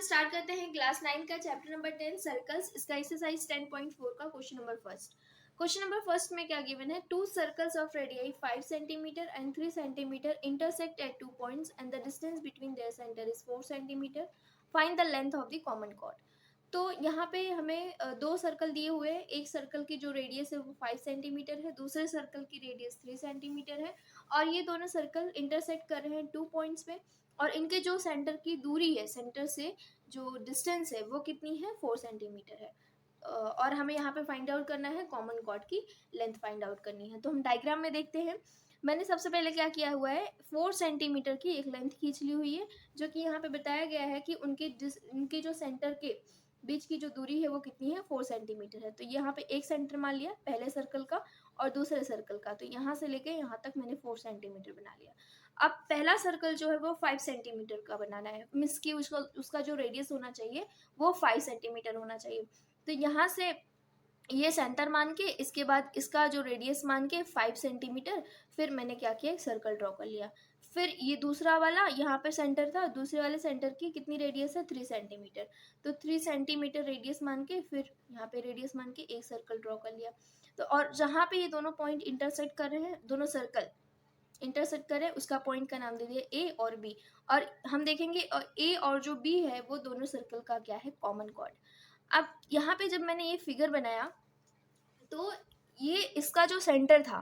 Start करते हैं class 9 का चैप्टर नंबर 10 सर्कल्स। इसका एक्सरसाइज 10.4 का question number first. Question number first में क्या गिवन है, 2 circles of radii 5 centimetre and 3 centimetre intersect at 2 points and the distance between their centre is 4 centimetre. Find the length of the common chord. तो यहाँ पे हमें दो circle दिए हुए हैं। एक सर्कल की जो रेडियस है वो 5 सेंटीमीटर है, दूसरे सर्कल की रेडियस 3 सेंटीमीटर है और ये दोनों सर्कल इंटरसेक्ट कर रहे हैं 2 पॉइंट्स पे और इनके जो सेंटर की दूरी है, सेंटर से जो डिस्टेंस है वो कितनी है, 4 सेंटीमीटर है। और हमें यहाँ पे फाइंड आउट करना है कॉमन कॉर्ड की लेंथ फाइंड आउट करनी है। तो हम डायग्राम में देखते हैं। मैंने सबसे पहले क्या किया हुआ है, 4 सेंटीमीटर की एक लेंथ खींच ली हुई है, जो कि यहाँ पे बताया गया है कि उनके जो सेंटर के बीच की जो दूरी है वो कितनी है, 4 सेंटीमीटर है। तो यहाँ पे एक सेंटर मान लिया पहले सर्कल का और दूसरे सर्कल का, तो यहाँ से लेके यहाँ तक मैंने 4 सेंटीमीटर बना लिया। अब पहला सर्कल जो है वो 5 सेंटीमीटर का बनाना है, मीन्स की उसका जो रेडियस होना चाहिए वो 5 सेंटीमीटर होना चाहिए। तो यहाँ से ये सेंटर मान के इसके बाद इसका जो रेडियस मान के 5 सेंटीमीटर, फिर मैंने क्या किया, एक सर्कल ड्रॉ कर लिया। फिर ये दूसरा वाला यहाँ पे सेंटर था, दूसरे वाले सेंटर की कितनी रेडियस है, 3 सेंटीमीटर। तो 3 सेंटीमीटर रेडियस मान के फिर यहाँ पे रेडियस मान के एक सर्कल ड्रॉ कर लिया। तो और जहाँ पे ये दोनों पॉइंट इंटरसेक्ट कर रहे हैं, दोनों सर्कल इंटरसेक्ट करें, उसका पॉइंट का नाम दे दिया ए और बी। और हम देखेंगे ए और जो बी है वो दोनों सर्कल का क्या है, कॉमन कॉर्ड। अब यहाँ पे जब मैंने ये फिगर बनाया तो ये इसका जो सेंटर था,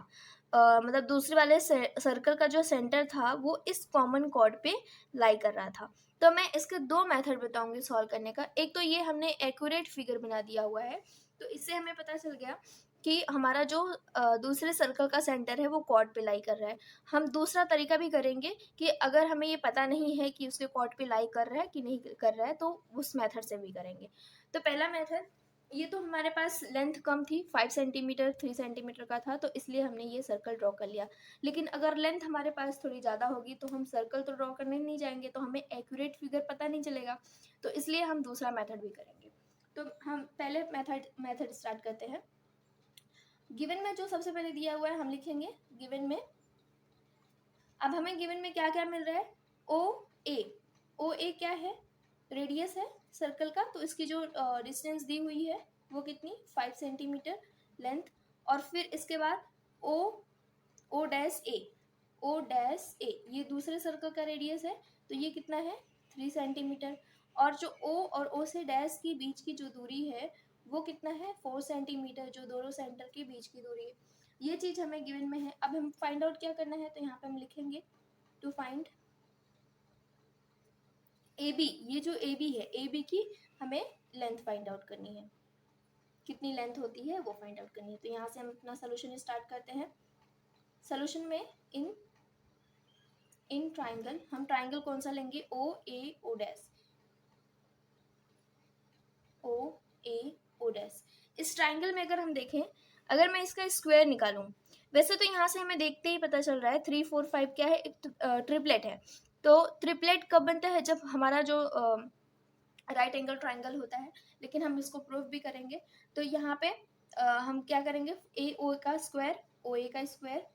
मतलब दूसरे वाले सर्कल का जो सेंटर था वो इस कॉमन कॉर्ड पे लाई कर रहा था। तो मैं इसके दो मेथड बताऊंगी सॉल्व करने का। एक तो ये हमने एक्यूरेट फिगर बना दिया हुआ है, तो इससे हमें पता चल गया कि हमारा जो दूसरे सर्कल का सेंटर है वो कॉर्ड पे लाई कर रहा है। हम दूसरा तरीका भी करेंगे कि अगर हमें ये पता नहीं है कि उसके कॉर्ड पे लाई कर रहा है कि नहीं कर रहा है, तो उस मेथड से भी करेंगे। तो पहला मेथड, ये तो हमारे पास लेंथ कम थी, 5 सेंटीमीटर 3 सेंटीमीटर का था, तो इसलिए हमने ये सर्कल ड्रॉ कर लिया। लेकिन अगर लेंथ हमारे पास थोड़ी ज़्यादा होगी तो हम सर्कल तो ड्रॉ करने नहीं जाएंगे, तो हमें एक्यूरेट फिगर पता नहीं चलेगा, तो इसलिए हम दूसरा मेथड भी करेंगे। तो हम पहले मेथड स्टार्ट करते हैं। गिवन में जो सबसे पहले दिया हुआ है हम लिखेंगे गिवन में। अब हमें गिवन में क्या क्या मिल रहा है, ओ ए क्या है, रेडियस है सर्कल का, तो इसकी जो डिस्टेंस दी हुई है वो कितनी, 5 सेंटीमीटर लेंथ। और फिर इसके बाद ओ डैश ए ये दूसरे सर्कल का रेडियस है, तो ये कितना है, 3 सेंटीमीटर। और जो ओ और ओ से डैश की बीच की जो दूरी है वो कितना है, 4 सेंटीमीटर, जो दोनों सेंटर के बीच की दूरी है। ये चीज़ हमें गिवन में है। अब हम फाइंड आउट क्या करना है, तो यहाँ पे हम लिखेंगे टू फाइंड ए बी। ये जो ए बी है, ए बी की हमें लेंथ फाइंड आउट करनी है, कितनी लेंथ होती है वो फाइंड आउट करनी है। तो यहाँ से हम अपना सोल्यूशन स्टार्ट करते हैं। सोल्यूशन में इन ट्राइंगल, हम ट्राइंगल कौन सा लेंगे, ओ डैश, ओ डैश। इस ट्राइंगल में अगर हम देखें, अगर मैं इसका स्क्वायर निकालूं, वैसे तो यहाँ से हमें देखते ही पता चल रहा है 3 4 5 क्या है, एक ट्रिपलेट है। तो ट्रिपलेट कब बनता है, जब हमारा जो राइट एंगल ट्राइंगल होता है, लेकिन हम इसको प्रूव भी करेंगे। तो यहाँ पे हम क्या करेंगे, ए ओ का स्क्वायर, ओ ए का स्क्वायर,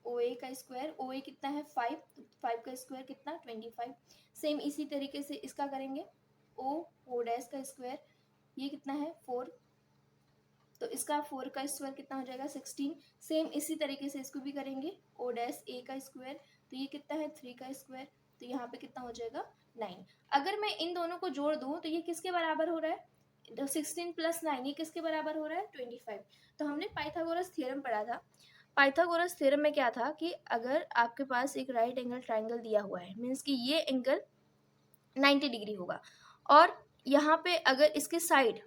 ओ ए कितना है 5, तो 5 का स्क्वायर कितना, 25। सेम इसी तरीके से इसका करेंगे, ओ डैश का स्क्वायर, ये कितना है 4, तो इसका 4 का स्क्वायर कितना हो जाएगा 16। सेम इसी तरीके से इसको भी करेंगे, ओ डैश ए का स्क्वायर, तो ये कितना है 3 का स्क्वायर, तो यहाँ पे कितना हो जाएगा 9। अगर मैं इन दोनों को जोड़ दूँ तो ये किसके बराबर हो रहा है, 16 प्लस 9 ये किसके बराबर हो रहा है, 25। तो हमने पाइथागोरस थ्योरम पढ़ा था। पाइथागोरस थ्योरम में क्या था कि अगर आपके पास एक राइट एंगल ट्राइंगल दिया हुआ है, मीन्स कि ये एंगल 90 डिग्री होगा, और यहाँ पे अगर इसके साइड,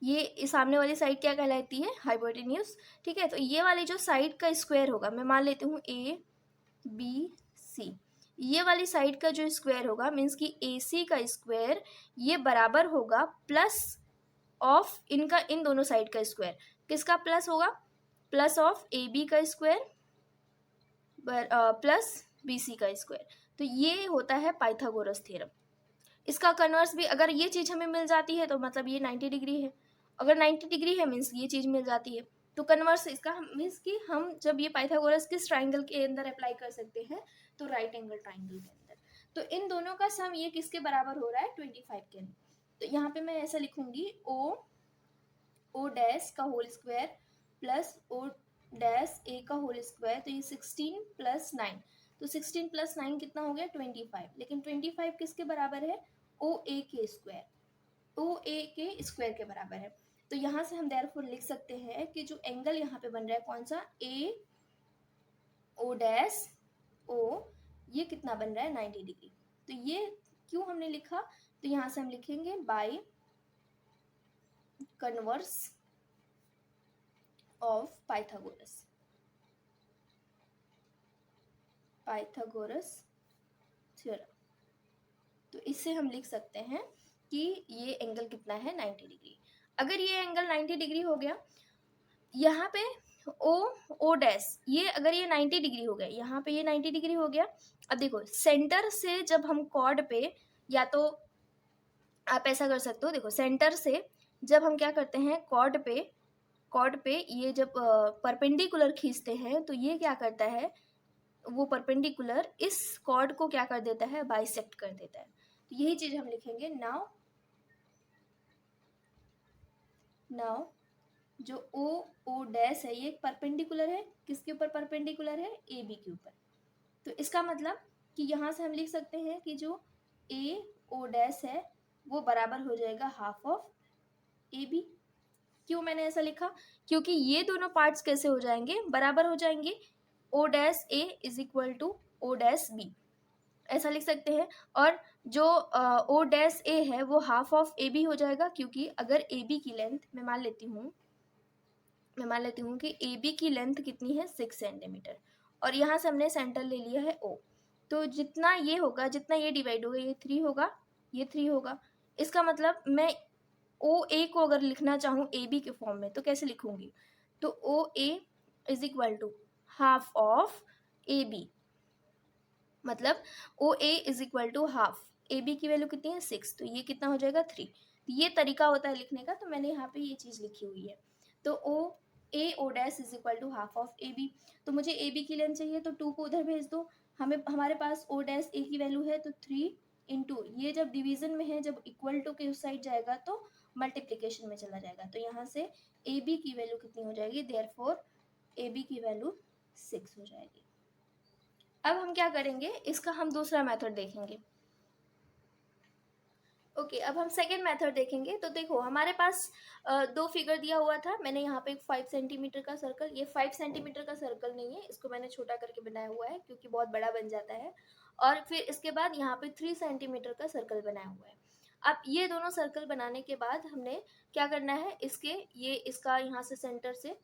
ये सामने वाली साइड क्या कहलाती है, हाइपोटेन्यूज, ठीक है। तो ये वाली जो साइड का स्क्वायर होगा, मैं मान लेती हूँ ए बी सी, ये वाली साइड का जो स्क्वायर होगा, मीन्स कि ए सी का स्क्वायर, ये बराबर होगा प्लस ऑफ इनका, इन दोनों साइड का स्क्वायर। किसका प्लस होगा, प्लस ऑफ ए बी का स्क्वायर प्लस बी सी का स्क्वायर। तो ये होता है पाइथागोरस थ्योरम। इसका कन्वर्स भी, अगर ये चीज़ हमें मिल जाती है तो मतलब ये 90 डिग्री है, अगर 90 डिग्री है मीन्स ये चीज़ मिल जाती है। तो कन्वर्स इसका मीन्स कि हम जब ये पाइथागोरस किस ट्राइंगल के अंदर अप्लाई कर सकते हैं, तो राइट एंगल ट्राइंगल के अंदर। तो इन दोनों का सम ये किसके बराबर हो रहा है, 25 के। तो यहाँ पे मैं ऐसा लिखूंगी ओ डैश का whole square plus O dash A का होल स्क्वायर, तो ये 16 प्लस 9, तो 16 प्लस 9 कितना हो गया, 25। लेकिन 25 किसके बराबर है, ओ ए के स्क्वायर, ओ ए के स्क्वायर के बराबर है। तो यहाँ से हम देयरफॉर लिख सकते हैं कि जो एंगल यहाँ पे बन रहा है कौन सा, ए ओ डैश ओ, ये कितना बन रहा है, 90 डिग्री। तो ये क्यों हमने लिखा, तो यहाँ से हम लिखेंगे by converse of Pythagoras theorem. तो इससे हम लिख सकते हैं कि ये एंगल कितना है, 90 डिग्री। अगर ये एंगल 90 डिग्री हो गया, यहाँ पे ओ डैश, ये अगर ये 90 डिग्री हो गया, यहाँ पे ये 90 डिग्री हो गया। अब देखो सेंटर से जब हम कॉर्ड पे, या तो आप ऐसा कर सकते हो, देखो सेंटर से जब हम क्या करते हैं, कॉर्ड पे ये जब परपेंडिकुलर खींचते हैं, तो ये क्या करता है, वो परपेंडिकुलर इस कॉर्ड को क्या कर देता है, बाइसेक्ट कर देता है। तो यही चीज हम लिखेंगे। नाउ जो ओ डैश है, ये परपेंडिकुलर है, किसके ऊपर परपेंडिकुलर है, ए बी के ऊपर। तो इसका मतलब कि यहाँ से हम लिख सकते हैं कि जो ए ओ डैश है वो बराबर हो जाएगा हाफ ऑफ ए बी। क्यों मैंने ऐसा लिखा, क्योंकि ये दोनों पार्ट्स कैसे हो जाएंगे, बराबर हो जाएंगे, O dash A is equal to O dash B, ऐसा लिख सकते हैं। और जो ओ डैश ए है वो हाफ ऑफ ए बी हो जाएगा, क्योंकि अगर ए बी की लेंथ मैं मान लेती हूँ कि ए बी की लेंथ कितनी है, 6 सेंटीमीटर, और यहाँ से हमने सेंटर ले लिया है ओ, तो जितना ये होगा, जितना ये डिवाइड होगा, ये 3 होगा, ये 3 होगा। इसका मतलब मैं ओ ए को अगर लिखना चाहूँ ए बी के फॉर्म में तो कैसे लिखूंगी, तो O A is equal to half of A B, मतलब O A is equal to half, A B की वैल्यू कितनी है, 6, तो ये कितना हो जाएगा, 3। ये तरीका होता है लिखने का, तो मैंने यहाँ पे ये चीज़ लिखी हुई है। तो O dash is equal to half of A B, तो मुझे ए बी की लेंथ चाहिए, तो 2 को उधर भेज दो, हमारे पास ओ डैश ए की वैल्यू है, तो 3 इंटू, ये जब डिवीजन में है, जब इक्वल टू के उस साइड जाएगा तो मल्टीप्लीकेशन में चला जाएगा, तो यहाँ से ए बी की वैल्यू कितनी हो जाएगी, देयरफॉर ए बी की वैल्यू 6 हो जाएगी। अब हम क्या करेंगे, इसका हम दूसरा मेथड देखेंगे। ओके, अब हम सेकेंड मेथड देखेंगे। तो देखो हमारे पास 2 फिगर दिया हुआ था, मैंने यहाँ पे एक 5 सेंटीमीटर का सर्कल, ये 5 सेंटीमीटर का सर्कल नहीं है, इसको मैंने छोटा करके बनाया हुआ है क्योंकि बहुत बड़ा बन जाता है। और फिर इसके बाद यहाँ पे 3 सेंटीमीटर का सर्कल बनाया हुआ है। अब ये दोनों सर्कल बनाने के बाद हमने क्या करना है, इसका यहाँ से सेंटर से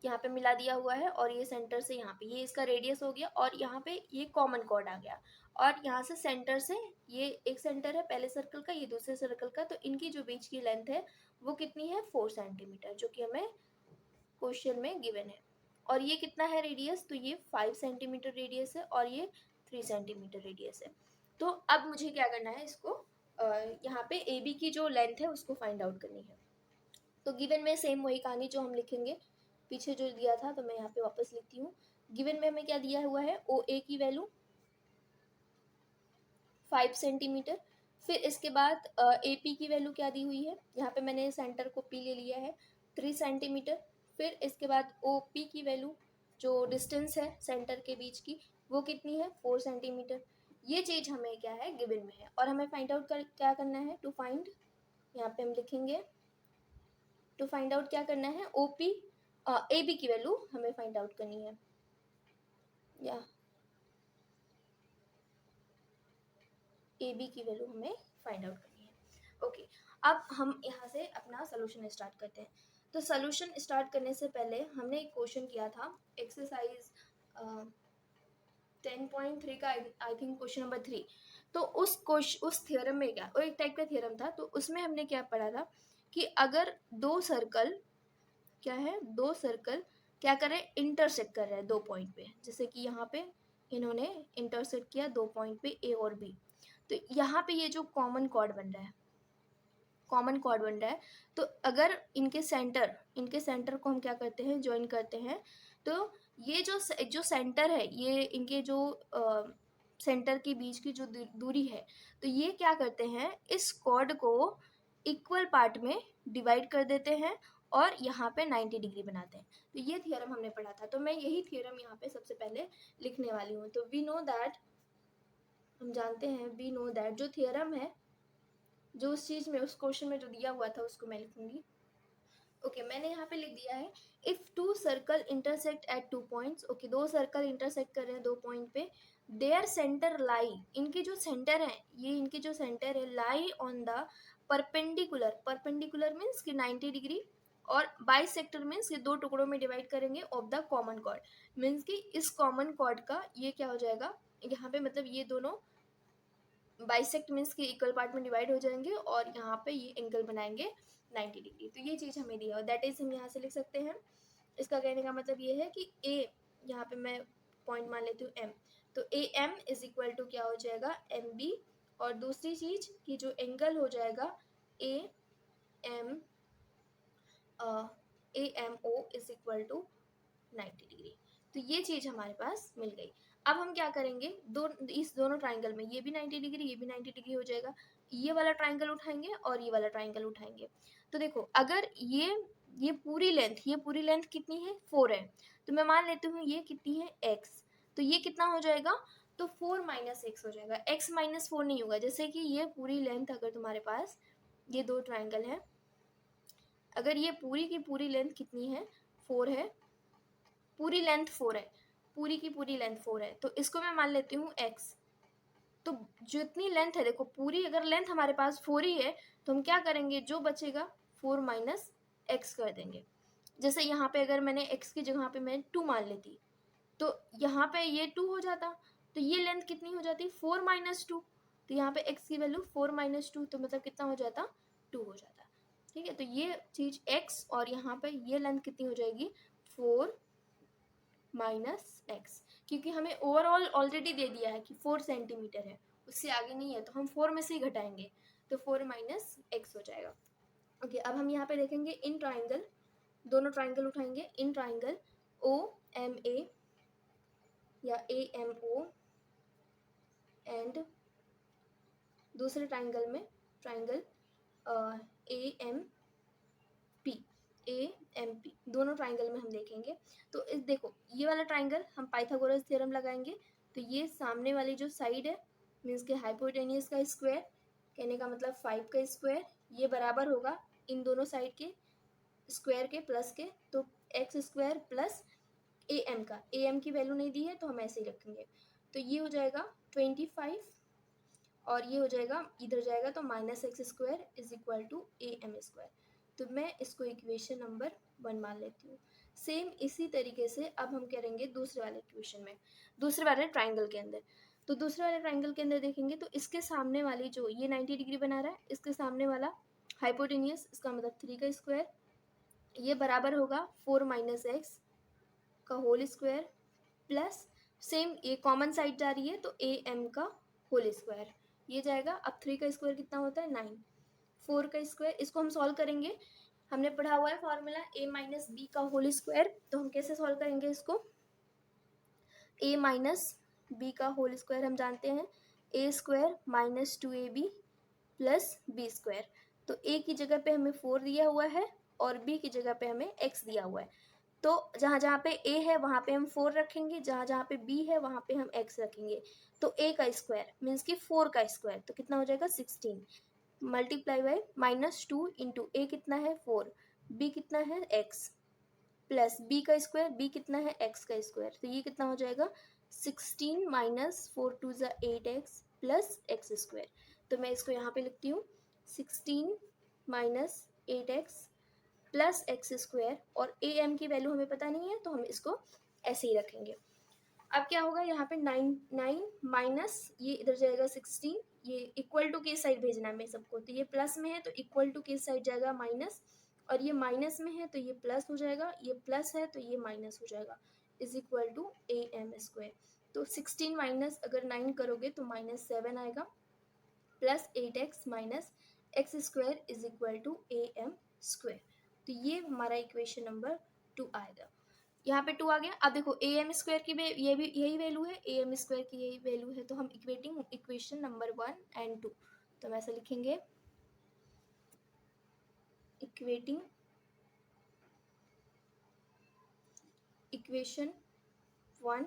यहाँ पे मिला दिया हुआ है, और ये सेंटर से यहाँ पे, ये इसका रेडियस हो गया, और यहाँ पे ये कॉमन कॉर्ड आ गया, और यहाँ से सेंटर से, ये एक सेंटर है पहले सर्कल का, ये दूसरे सर्कल का, तो इनकी जो बीच की लेंथ है वो कितनी है, 4 सेंटीमीटर, जो कि हमें क्वेश्चन में गिवन है। और ये कितना है रेडियस, तो ये 5 सेंटीमीटर रेडियस है, और ये 3 सेंटीमीटर रेडियस है। तो अब मुझे क्या करना है, इसको यहाँ पे ए बी की जो लेंथ है उसको फाइंड आउट करनी है। तो गिवन में सेम वही कहानी जो हम लिखेंगे, पीछे जो दिया था, तो मैं यहाँ पे वापस लिखती हूँ। गिवन में हमें क्या दिया हुआ है, ओ ए की वैल्यू 5 सेंटीमीटर, फिर इसके बाद ए पी की वैल्यू क्या दी हुई है, यहाँ पे मैंने सेंटर को पी ले लिया है, 3 सेंटीमीटर, फिर इसके बाद ओ पी की वैल्यू, जो डिस्टेंस है सेंटर के बीच की, वो कितनी है, 4 सेंटीमीटर। ये चीज़ हमें क्या है, गिवन में है, और हमें फाइंड आउट क्या करना है, टू फाइंड, यहाँ पे हम लिखेंगे टू फाइंड आउट क्या करना है, ओ पी ए बी की वैल्यू हमें फाइंड आउट करनी है, या ए बी की वैल्यू हमें फाइंड आउट करनी है। ओके, अब हम यहाँ से अपना सोल्यूशन स्टार्ट करते हैं। तो सोल्यूशन स्टार्ट करने से पहले हमने एक क्वेश्चन किया था, एक्सरसाइज 10.3 का, आई थिंक क्वेश्चन नंबर 3। तो उस थ्योरम में क्या, वो एक टाइप का थ्योरम था, तो उसमें हमने क्या पढ़ा था कि अगर दो सर्कल क्या करें, इंटरसेक्ट कर रहे हैं 2 पॉइंट पे, जैसे कि यहाँ पे इन्होंने इंटरसेक्ट किया 2 पॉइंट पे ए और बी, तो यहाँ पे ये जो कॉमन कॉर्ड बन रहा है, तो अगर इनके सेंटर को हम क्या करते हैं, ज्वाइन करते हैं, तो ये जो सेंटर है, ये इनके जो सेंटर के बीच की जो दूरी है, तो ये क्या करते हैं, इस कॉर्ड को इक्वल पार्ट में डिवाइड कर देते हैं और यहाँ पे 90 डिग्री बनाते हैं। तो ये थियरम हमने पढ़ा था, तो मैं यही थियरम यहाँ पे सबसे पहले लिखने वाली हूँ। तो वी नो दैट, हम जानते हैं, वी नो दैट जो थियरम है, जो उस चीज़ में, उस क्वेश्चन में जो दिया हुआ था उसको मैं लिखूंगी। ओके, मैंने यहाँ पे लिख दिया है, if to circle intersect at 2 points. Okay, दो सर्कल इंटरसेक्ट कर रहे हैं 2 पॉइंट पे, देयर सेंटर लाई, इनकी जो सेंटर है, ये इनकी जो सेंटर है, lie on the perpendicular, perpendicular means कि 90 डिग्री, और बाइसेक्टर मीन्स कि दो टुकड़ों में डिवाइड करेंगे of the common chord, means कि इस कॉमन कॉर्ड का ये क्या हो जाएगा यहाँ पे, मतलब ये दोनों बाइसेक्ट मीन्स कि इक्वल पार्ट में डिवाइड हो जाएंगे और यहाँ पे ये एंगल बनाएंगे 90 डिग्री। तो ये चीज़ हमें दिया, और दैट इज हम यहाँ से लिख सकते हैं। इसका कहने का मतलब ये है कि ए, यहाँ पे मैं पॉइंट मान लेती हूँ एम, तो A M is equal to क्या हो जाएगा, एम बी, और दूसरी चीज कि जो एंगल हो जाएगा A M, A M O is equal to 90 degree. तो ये चीज़ हमारे पास मिल गई। अब हम क्या करेंगे, इस दोनों ट्राइंगल में ये भी 90 डिग्री, ये भी 90 डिग्री हो जाएगा, ये वाला ट्राइंगल उठाएंगे और ये वाला ट्राइंगल उठाएंगे। तो देखो, अगर ये पूरी लेंथ, ये पूरी लेंथ कितनी है, 4 है, तो मैं मान लेती हूँ ये कितनी है, x, तो ये कितना हो जाएगा, तो 4 माइनस एक्स हो जाएगा। x माइनस 4 नहीं होगा, जैसे कि ये पूरी लेंथ, अगर तुम्हारे पास ये दो ट्राइंगल है, अगर ये पूरी की पूरी लेंथ कितनी है, 4 है, पूरी लेंथ 4 है, पूरी की पूरी लेंथ 4 है, तो इसको मैं मान लेती हूँ x। तो जितनी लेंथ है, देखो पूरी अगर लेंथ हमारे पास 4 ही है, तो हम क्या करेंगे, जो बचेगा 4 माइनस एक्स कर देंगे। जैसे यहाँ पे अगर मैंने x की जगह पे मैं 2 मान लेती, तो यहाँ पे ये 2 हो जाता, तो ये लेंथ कितनी हो जाती, 4 माइनस 2, तो यहाँ पे x की वैल्यू 4 माइनस 2, तो मतलब कितना हो जाता, 2 हो जाता। ठीक है, तो ये चीज x, और यहाँ पे ये लेंथ कितनी हो जाएगी, 4 माइनस एक्स, क्योंकि हमें ओवरऑल ऑलरेडी दे दिया है कि 4 सेंटीमीटर है, उससे आगे नहीं है, तो हम 4 में से ही घटाएंगे, तो 4 माइनस एक्स हो जाएगा। ओके, अब हम यहाँ पे देखेंगे इन ट्राइंगल, दोनों ट्राइंगल उठाएंगे, in triangle O M A या ए एम ओ, एंड दूसरे ट्राइंगल में triangle A M P, A M P, दोनों ट्राइंगल में हम देखेंगे। तो इस देखो, ये वाला ट्राइंगल हम पाइथागोरस थ्योरम लगाएंगे, तो ये सामने वाली जो साइड है, मीन्स के हाइपोटेनियस का स्क्वायर, कहने का मतलब 5 का स्क्वायर, ये बराबर होगा इन दोनों साइड के स्क्वायर के प्लस के, तो x square plus A M का, ए एम की वैल्यू नहीं दी है तो हम ऐसे ही रखेंगे, तो ये हो जाएगा 25, और ये हो जाएगा, इधर जाएगा तो minus x square is equal to A M square. तो मैं इसको इक्वेशन नंबर 1 मान लेती हूँ। सेम इसी तरीके से अब हम करेंगे दूसरे वाले इक्वेशन में, दूसरे वाले ट्राइंगल के अंदर। तो दूसरे वाले ट्राइंगल के अंदर देखेंगे, तो इसके सामने वाली जो ये 90 डिग्री बना रहा है, इसके सामने वाला हाइपोटेनियस, इसका मतलब 3 का स्क्वायर, ये बराबर होगा 4 माइनस एक्स का होल स्क्वायर, प्लस सेम ये कॉमन साइड जा रही है तो ए एम का होल स्क्वायर, ये जाएगा। अब 3 का स्क्वायर कितना होता है, 9, 4 का स्क्वायर, इसको हम सॉल्व करेंगे, हमने पढ़ा हुआ है फॉर्मूला ए माइनस बी का होल स्क्वायर, तो हम कैसे सॉल्व करेंगे इसको, ए माइनस बी का होल स्क्वायर हम जानते हैं, A square minus 2ab plus B square, तो ए की जगह पे हमें 4 दिया हुआ है और बी की जगह पे हमें x दिया हुआ है, तो जहाँ जहाँ पे a है वहाँ पे हम 4 रखेंगे, जहाँ जहाँ पे b है वहाँ पे हम x रखेंगे, तो a का स्क्वायर मीन्स कि 4 का स्क्वायर, तो कितना हो जाएगा 16, मल्टीप्लाई बाय माइनस 2 इंटू ए कितना है 4, b कितना है x, प्लस b का स्क्वायर, b कितना है x का स्क्वायर, तो ये कितना हो जाएगा 16 माइनस 4 टू ज़ा 8x प्लस एक्स स्क्वायर। तो मैं इसको यहाँ पे लिखती हूँ 16 minus 8x plus x square, और ए एम की वैल्यू हमें पता नहीं है तो हम इसको ऐसे ही रखेंगे। अब क्या होगा, यहाँ पे 9 माइनस ये इधर जाएगा 16, ये इक्वल टू के साइड भेजना है मैं सबको, तो ये प्लस में है तो इक्वल टू के साइड जाएगा माइनस, और ये माइनस में है तो ये प्लस हो जाएगा, ये प्लस है तो ये माइनस हो जाएगा, is equal to A M square. तो 16 माइनस अगर 9 करोगे तो माइनस 7 आएगा, plus 8x minus x square is equal to A M square. तो ये हमारा इक्वेशन नंबर 2 आएगा। यहाँ पे 2 आ गया। अब देखो ए एम स्क्वायर की ये भी यही वैल्यू है, ए एम स्क्वायर की यही वैल्यू है, तो हम इक्वेटिंग इक्वेशन नंबर 1 एंड 2, तो हम ऐसा लिखेंगे इक्वेटिंग इक्वेशन 1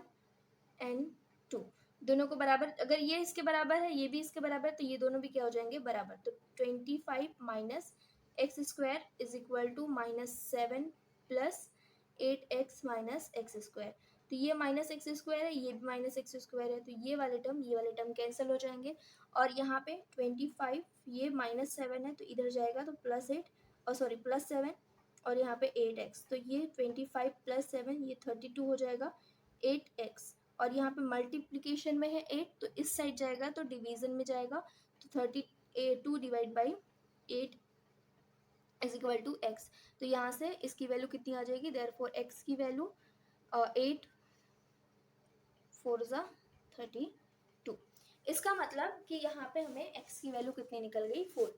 एंड 2, दोनों को बराबर, अगर ये इसके बराबर है ये भी इसके बराबर है तो ये दोनों भी क्या हो जाएंगे बराबर। तो 25 minus x square is equal to -7 plus 8x minus x square, तो ये माइनस एक्स स्क्वायर है, ये भी माइनस एक्स स्क्वायर है, तो ये वाले टर्म कैंसिल हो जाएंगे। और यहाँ पे 25 ये -7 है तो इधर जाएगा तो +8 और सॉरी +7 और यहाँ पे 8x, तो ये 25 + 7 ये 32 हो जाएगा 8x, और यहाँ पे मल्टीप्लिकेशन में है 8 तो इस साइड जाएगा तो डिवीजन में जाएगा, तो 32 divide by 8 is equal to x, तो यहाँ से इसकी वैल्यू कितनी आ जाएगी, देयरफॉर एक्स की वैल्यू 8 4 ज़ा 32। इसका मतलब कि यहाँ पे हमें x की वैल्यू कितनी निकल गई 4,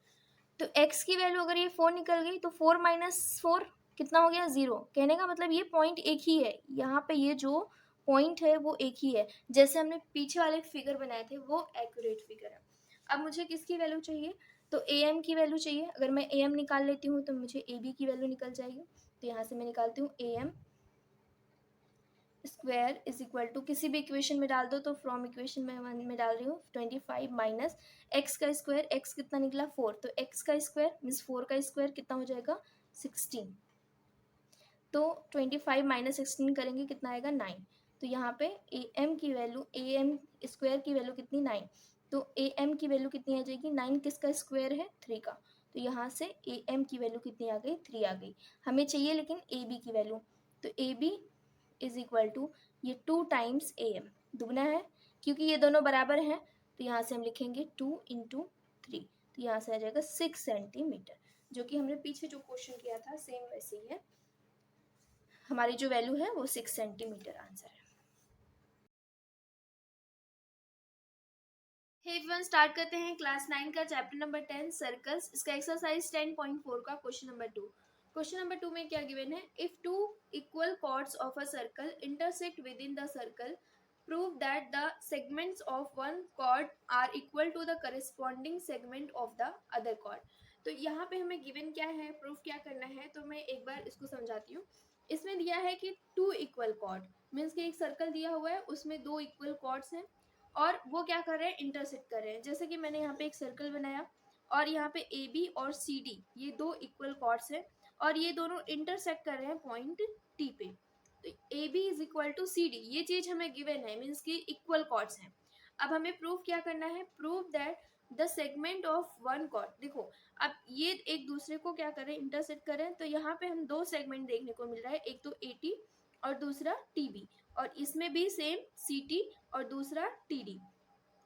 तो x की वैल्यू अगर ये 4 निकल गई तो 4 - 4 कितना हो गया 0, कहने का मतलब ये पॉइंट एक ही है, यहाँ पे ये जो पॉइंट है वो एक ही है, जैसे हमने पीछे वाले फिगर बनाए थे वो एक्यूरेट फिगर है। अब मुझे किसकी वैल्यू चाहिए, तो ए एम की वैल्यू चाहिए। अगर मैं ए एम निकाल लेती हूँ तो मुझे ए बी की वैल्यू निकल जाएगी, तो यहाँ से मैं निकालती हूँ A M square is equal to, किसी भी इक्वेशन में डाल दो, तो फ्रॉम इक्वेशन में डाल रही हूँ 25 माइनस एक्स का स्क्वायर, एक्स कितना निकला 4, तो एक्स का स्क्वायर मीन्स 4 का स्क्वायर कितना हो जाएगा 16, तो 25 माइनस 16 करेंगे कितना आएगा 9, तो यहाँ पे ए एम की वैल्यू ए एम स्क्वायर की वैल्यू कितनी 9, तो ए एम की वैल्यू कितनी आ जाएगी 9 किसका स्क्वायर है 3 का, तो यहाँ से ए एम की वैल्यू कितनी आ गई 3 आ गई। हमें चाहिए लेकिन ए बी की वैल्यू, तो A B is equal to ये 2 टाइम्स ए एम, दुगना है क्योंकि ये दोनों बराबर हैं, तो यहाँ से हम लिखेंगे 2 × 3, तो यहाँ से आ जाएगा 6 सेंटीमीटर, जो कि हमने पीछे जो क्वेश्चन किया था सेम वैसे ही है, हमारी जो वैल्यू है वो 6 सेंटीमीटर आंसर है। हे एवरीवन, स्टार्ट करते हैं क्लास 9 का चैप्टर नंबर 10 सर्कल्स, इसका एक्सरसाइज 10.4 का क्वेश्चन नंबर 2। क्वेश्चन नंबर 2 में क्या गिवन है, if two equal chords of a circle intersect within the circle prove that the segments of one chord are equal to the corresponding segment of the other chord। तो यहाँ पे हमें given क्या है, proof क्या करना है, तो मैं एक बार इसको समझाती हूँ। इसमें दिया है कि 2 इक्वल कॉर्ड मीन्स कि एक सर्कल दिया हुआ है उसमें 2 इक्वल कॉर्ड्स हैं और वो क्या कर रहे हैं इंटरसेक्ट कर रहे हैं, जैसे कि मैंने यहाँ पे एक सर्कल बनाया और यहाँ पे ए बी और सी डी ये 2 इक्वल कॉर्ड्स हैं और ये दोनों इंटरसेक्ट कर रहे हैं पॉइंट टी पे, तो A B is equal to C D ये चीज हमें गिवन है मीन्स कि इक्वल कॉर्ड्स हैं। अब हमें प्रूफ क्या करना है, proof that the segment of one chord, देखो अब ये एक दूसरे को क्या करें इंटरसेक्ट करें, तो यहाँ पे हम 2 सेगमेंट देखने को मिल रहा है, एक तो ए टी और दूसरा टी बी, और इसमें भी सेम सी टी और दूसरा टी डी,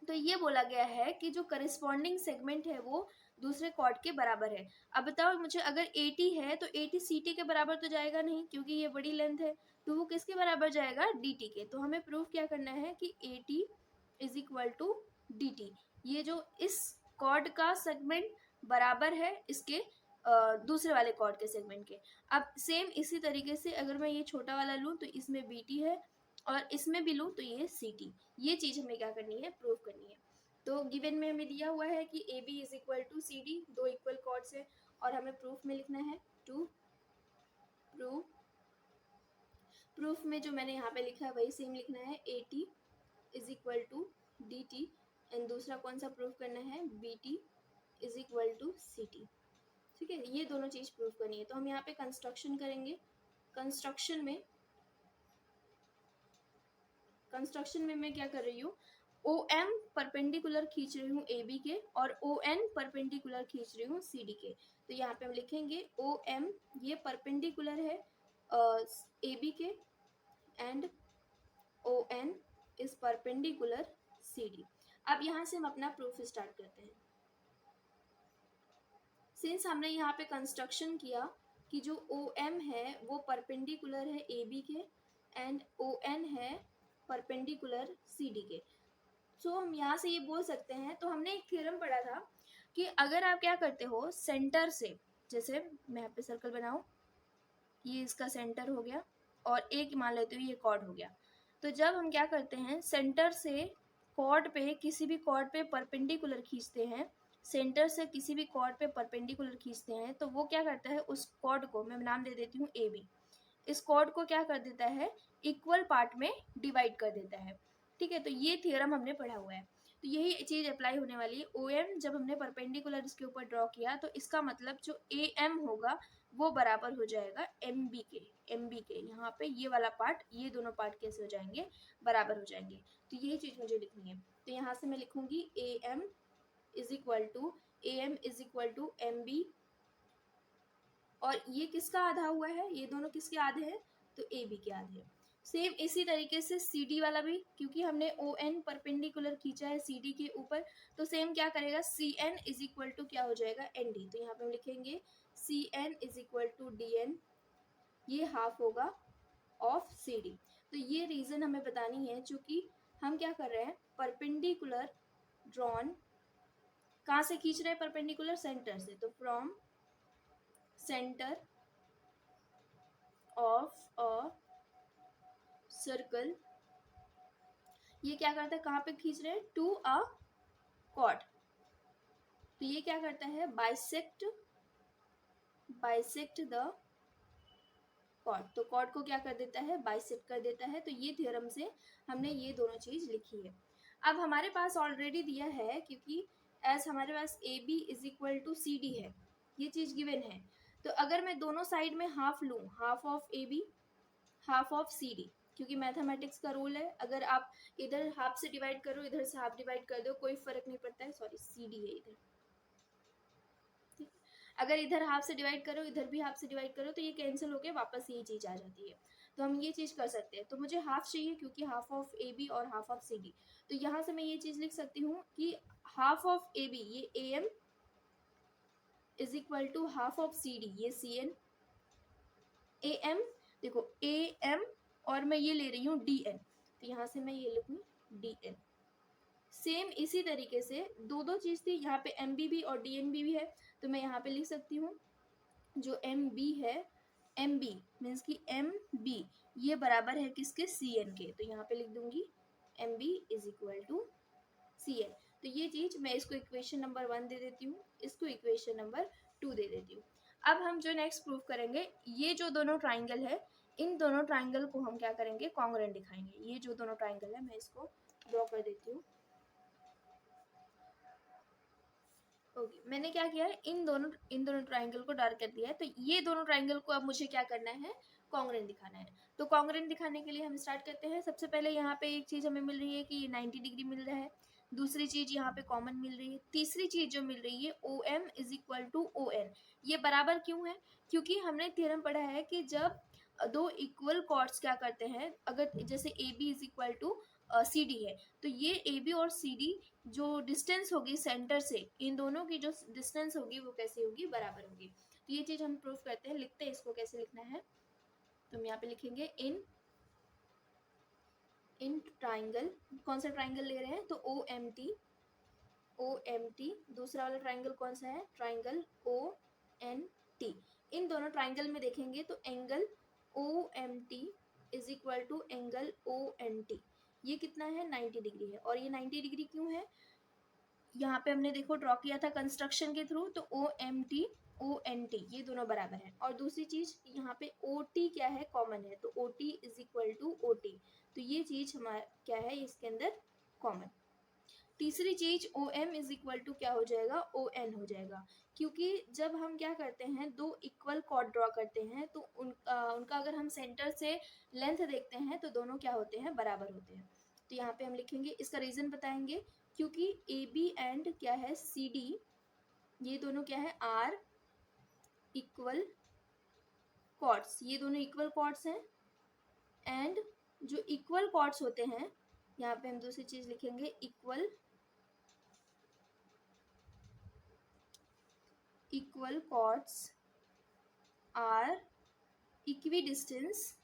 तो ये बोला गया है कि जो करस्पॉन्डिंग सेगमेंट है वो दूसरे कॉर्ड के बराबर है। अब बताओ मुझे, अगर 80 है तो 80 सी के बराबर तो जाएगा नहीं क्योंकि ये बड़ी लेंथ है, तो वो किसके बराबर जाएगा dt के, तो हमें प्रूफ क्या करना है कि 80 इज इक्वल टू dt, ये जो इस कॉर्ड का सेगमेंट बराबर है इसके दूसरे वाले कॉर्ड के सेगमेंट के। अब सेम इसी तरीके से अगर मैं ये छोटा वाला लूँ तो इसमें bt है और इसमें भी लूँ तो ये ct, ये चीज हमें क्या करनी है प्रूव करनी है। तो गिवन में हमें दिया हुआ है कि A B is equal to C D, 2 equal chords है और हमें प्रूफ में लिखना है टू प्रूफ में जो मैंने यहाँ पे लिखा है वही सेम लिखना है, A T is equal to D T and दूसरा कौन सा प्रूफ करना है B T is equal to C T, ठीक है, ये दोनों चीज प्रूफ करनी है। तो हम यहाँ पे कंस्ट्रक्शन करेंगे, कंस्ट्रक्शन में मैं क्या कर रही हूँ, ओ एम परपेंडिकुलर खींच रही हूँ ए बी के और ओ एन परपेंडिकुलर खींच रही हूँ सी डी के, तो यहाँ पे हम लिखेंगे ओ एम ये परपेंडिकुलर है ए बी के and O N is perpendicular C D. अब यहाँ से हम अपना प्रूफ स्टार्ट करते हैं। सिंस हमने यहाँ पे कंस्ट्रक्शन किया कि जो ओ एम है वो परपेंडिकुलर है ए बी के एंड ओ एन है परपेंडिकुलर सी डी के, सो हम यहाँ से ये बोल सकते हैं, तो हमने एक थ्योरम पढ़ा था कि अगर आप क्या करते हो सेंटर से, जैसे मैं यहाँ पे सर्कल बनाऊं, ये इसका सेंटर हो गया और एक मान लेती हूँ ये कॉर्ड हो गया। तो जब हम क्या करते हैं, सेंटर से कॉर्ड पे किसी भी कॉर्ड पे परपेंडिकुलर खींचते हैं, सेंटर से किसी भी कॉर्ड पे परपेंडिकुलर खींचते हैं, तो वो क्या करता है, उस कॉर्ड को मैं नाम दे देती हूँ ए बी। इस कॉर्ड को क्या कर देता है, इक्वल पार्ट में डिवाइड कर देता है। ठीक है, तो ये थ्योरम हमने पढ़ा हुआ है। तो यही चीज अप्लाई होने वाली है। ओ एम जब हमने परपेंडिकुलर इसके ऊपर ड्रॉ किया तो इसका मतलब जो ए एम होगा वो बराबर हो जाएगा एम बी के। एम बी के यहाँ पे ये वाला पार्ट, ये दोनों पार्ट कैसे हो जाएंगे, बराबर हो जाएंगे। तो यही चीज मुझे लिखनी है। तो यहाँ से मैं लिखूंगी A M is equal to M B, और ये किसका आधा हुआ है, ये दोनों किसके आधे हैं, तो ए बी के आधे हैं। सेम इसी तरीके से सी डी वाला भी, क्योंकि हमने ओ एन परपेंडिकुलर खींचा है सी डी के ऊपर, तो सेम क्या करेगा, C N is equal to क्या हो जाएगा, एन डी। तो यहाँ पे हम लिखेंगे C N is equal to D N, ये हाफ होगा ऑफ सी डी। तो ये रीजन हमें बतानी है, चूंकि हम क्या कर रहे हैं, परपेंडिकुलर ड्रॉन कहाँ से खींच रहे हैं, परपेंडिकुलर सेंटर से। तो from centre of a circle, ये क्या करता है, कहाँ पे खींच रहे हैं, टू अ कॉर्ड। तो ये क्या करता है, बाइसेक्ट द कॉर्ड। तो कॉर्ड को क्या कर देता है, बाइसेक्ट कर देता है। तो ये थ्योरम से हमने ये दोनों चीज लिखी है। अब हमारे पास ऑलरेडी दिया है, क्योंकि एज हमारे पास A B is equal to C D है, ये चीज गिवन है। तो अगर मैं दोनों साइड में हाफ लूँ, half of A B half of C D, क्योंकि मैथमेटिक्स का रूल है, अगर आप इधर हाफ से डिवाइड करो, इधर से हाफ डिवाइड कर दो, कोई फर्क नहीं पड़ता है। सॉरी, सी डी है इधर, ठीक। अगर इधर हाफ से डिवाइड करो, इधर भी हाफ से डिवाइड करो, तो ये कैंसिल होके वापस ये चीज आ जाती है। तो हम ये चीज कर सकते हैं। तो मुझे हाफ चाहिए, क्योंकि हाफ ऑफ ए बी और हाफ ऑफ सी डी। तो यहाँ से मैं ये चीज लिख सकती हूँ कि हाफ ऑफ ए बी, ये A M is equal to half of C D, ये सी एन। ए एम, देखो ए एम, और मैं ये ले रही हूँ डी एन, तो यहाँ से मैं ये लिखूँ डी एन। सेम इसी तरीके से दो दो चीज थी, यहाँ पे एम बी भी और डी एन भी है। तो मैं यहाँ पे लिख सकती हूँ जो एम बी है, एम बी मीन्स की एम बी ये बराबर है किसके, सी एन के। तो यहाँ पे लिख दूंगी M B is equal to C N. तो ये चीज मैं इसको इक्वेशन नंबर 1 दे देती हूँ, इसको इक्वेशन नंबर 2 दे देती हूँ। अब हम जो नेक्स्ट प्रूव करेंगे, ये जो दोनों ट्राइंगल है, इन दोनों ट्राइंगल को हम क्या करेंगे, कॉन्ग्रुएंट दिखाएंगे। ये जो दोनों ट्राइंगल है, मैं इसको ड्रॉ कर देती हूँ। ओके, मैंने क्या किया है, इन दोनों ट्राइंगल को डार्क कर दिया है। तो ये दोनों ट्राइंगल को अब मुझे क्या करना है, कॉन्ग्रुएंट दिखाना है। तो कॉन्ग्रुएंट दिखाने के लिए हम स्टार्ट करते हैं। सबसे पहले यहाँ पे एक चीज हमें मिल रही है कि ये 90 डिग्री मिल रहा है। दूसरी चीज यहाँ पे कॉमन मिल रही है। तीसरी चीज जो मिल रही है, O M is equal to O N. ये बराबर क्यों है, क्योंकि हमने थ्योरम पढ़ा है कि जब दो इक्वल कॉर्ड्स क्या करते हैं, अगर जैसे A B is equal to C D है, तो ये ए बी और सी डी जो डिस्टेंस होगी सेंटर से, इन दोनों की जो डिस्टेंस होगी वो कैसी होगी, बराबर होगी। तो ये चीज हम प्रूफ करते हैं। लिखते हैं इसको, कैसे लिखना है, तो हम यहाँ पे लिखेंगे इन ट्राइंगल, कौन सा ट्राइंगल ले रहे हैं, तो ओ एम टी। दूसरा वाला ट्राइंगल कौन सा है, ट्राइंगल ओ एन टी। इन दोनों ट्राइंगल में देखेंगे तो angle O M T is equal to angle O N T, ये कितना है, 90 डिग्री है। और ये 90 डिग्री क्यों है, यहाँ पे हमने देखो ड्रॉ किया था कंस्ट्रक्शन के थ्रू, तो O M T O N T ये दोनों बराबर है। और दूसरी चीज यहाँ पे ओ टी क्या है, कॉमन है, तो O T is equal to O T. तो ये चीज हमारा क्या है, इसके अंदर कॉमन। तीसरी चीज O M is equal to क्या हो जाएगा, ओ एन हो जाएगा। क्योंकि जब हम क्या करते हैं, दो इक्वल कॉर्ड ड्रॉ करते हैं, तो उनका अगर हम सेंटर से लेंथ देखते हैं तो दोनों क्या होते हैं, बराबर होते हैं। तो यहाँ पे हम लिखेंगे, इसका रीजन बताएंगे, क्योंकि ए बी एंड क्या है, सी डी, ये दोनों क्या है, आर इक्वल कॉर्ड्स, ये दोनों इक्वल कॉर्ड्स हैं। एंड जो इक्वल कॉर्ड्स होते हैं, यहाँ पे हम दूसरी चीज लिखेंगे, equal chords are equidistance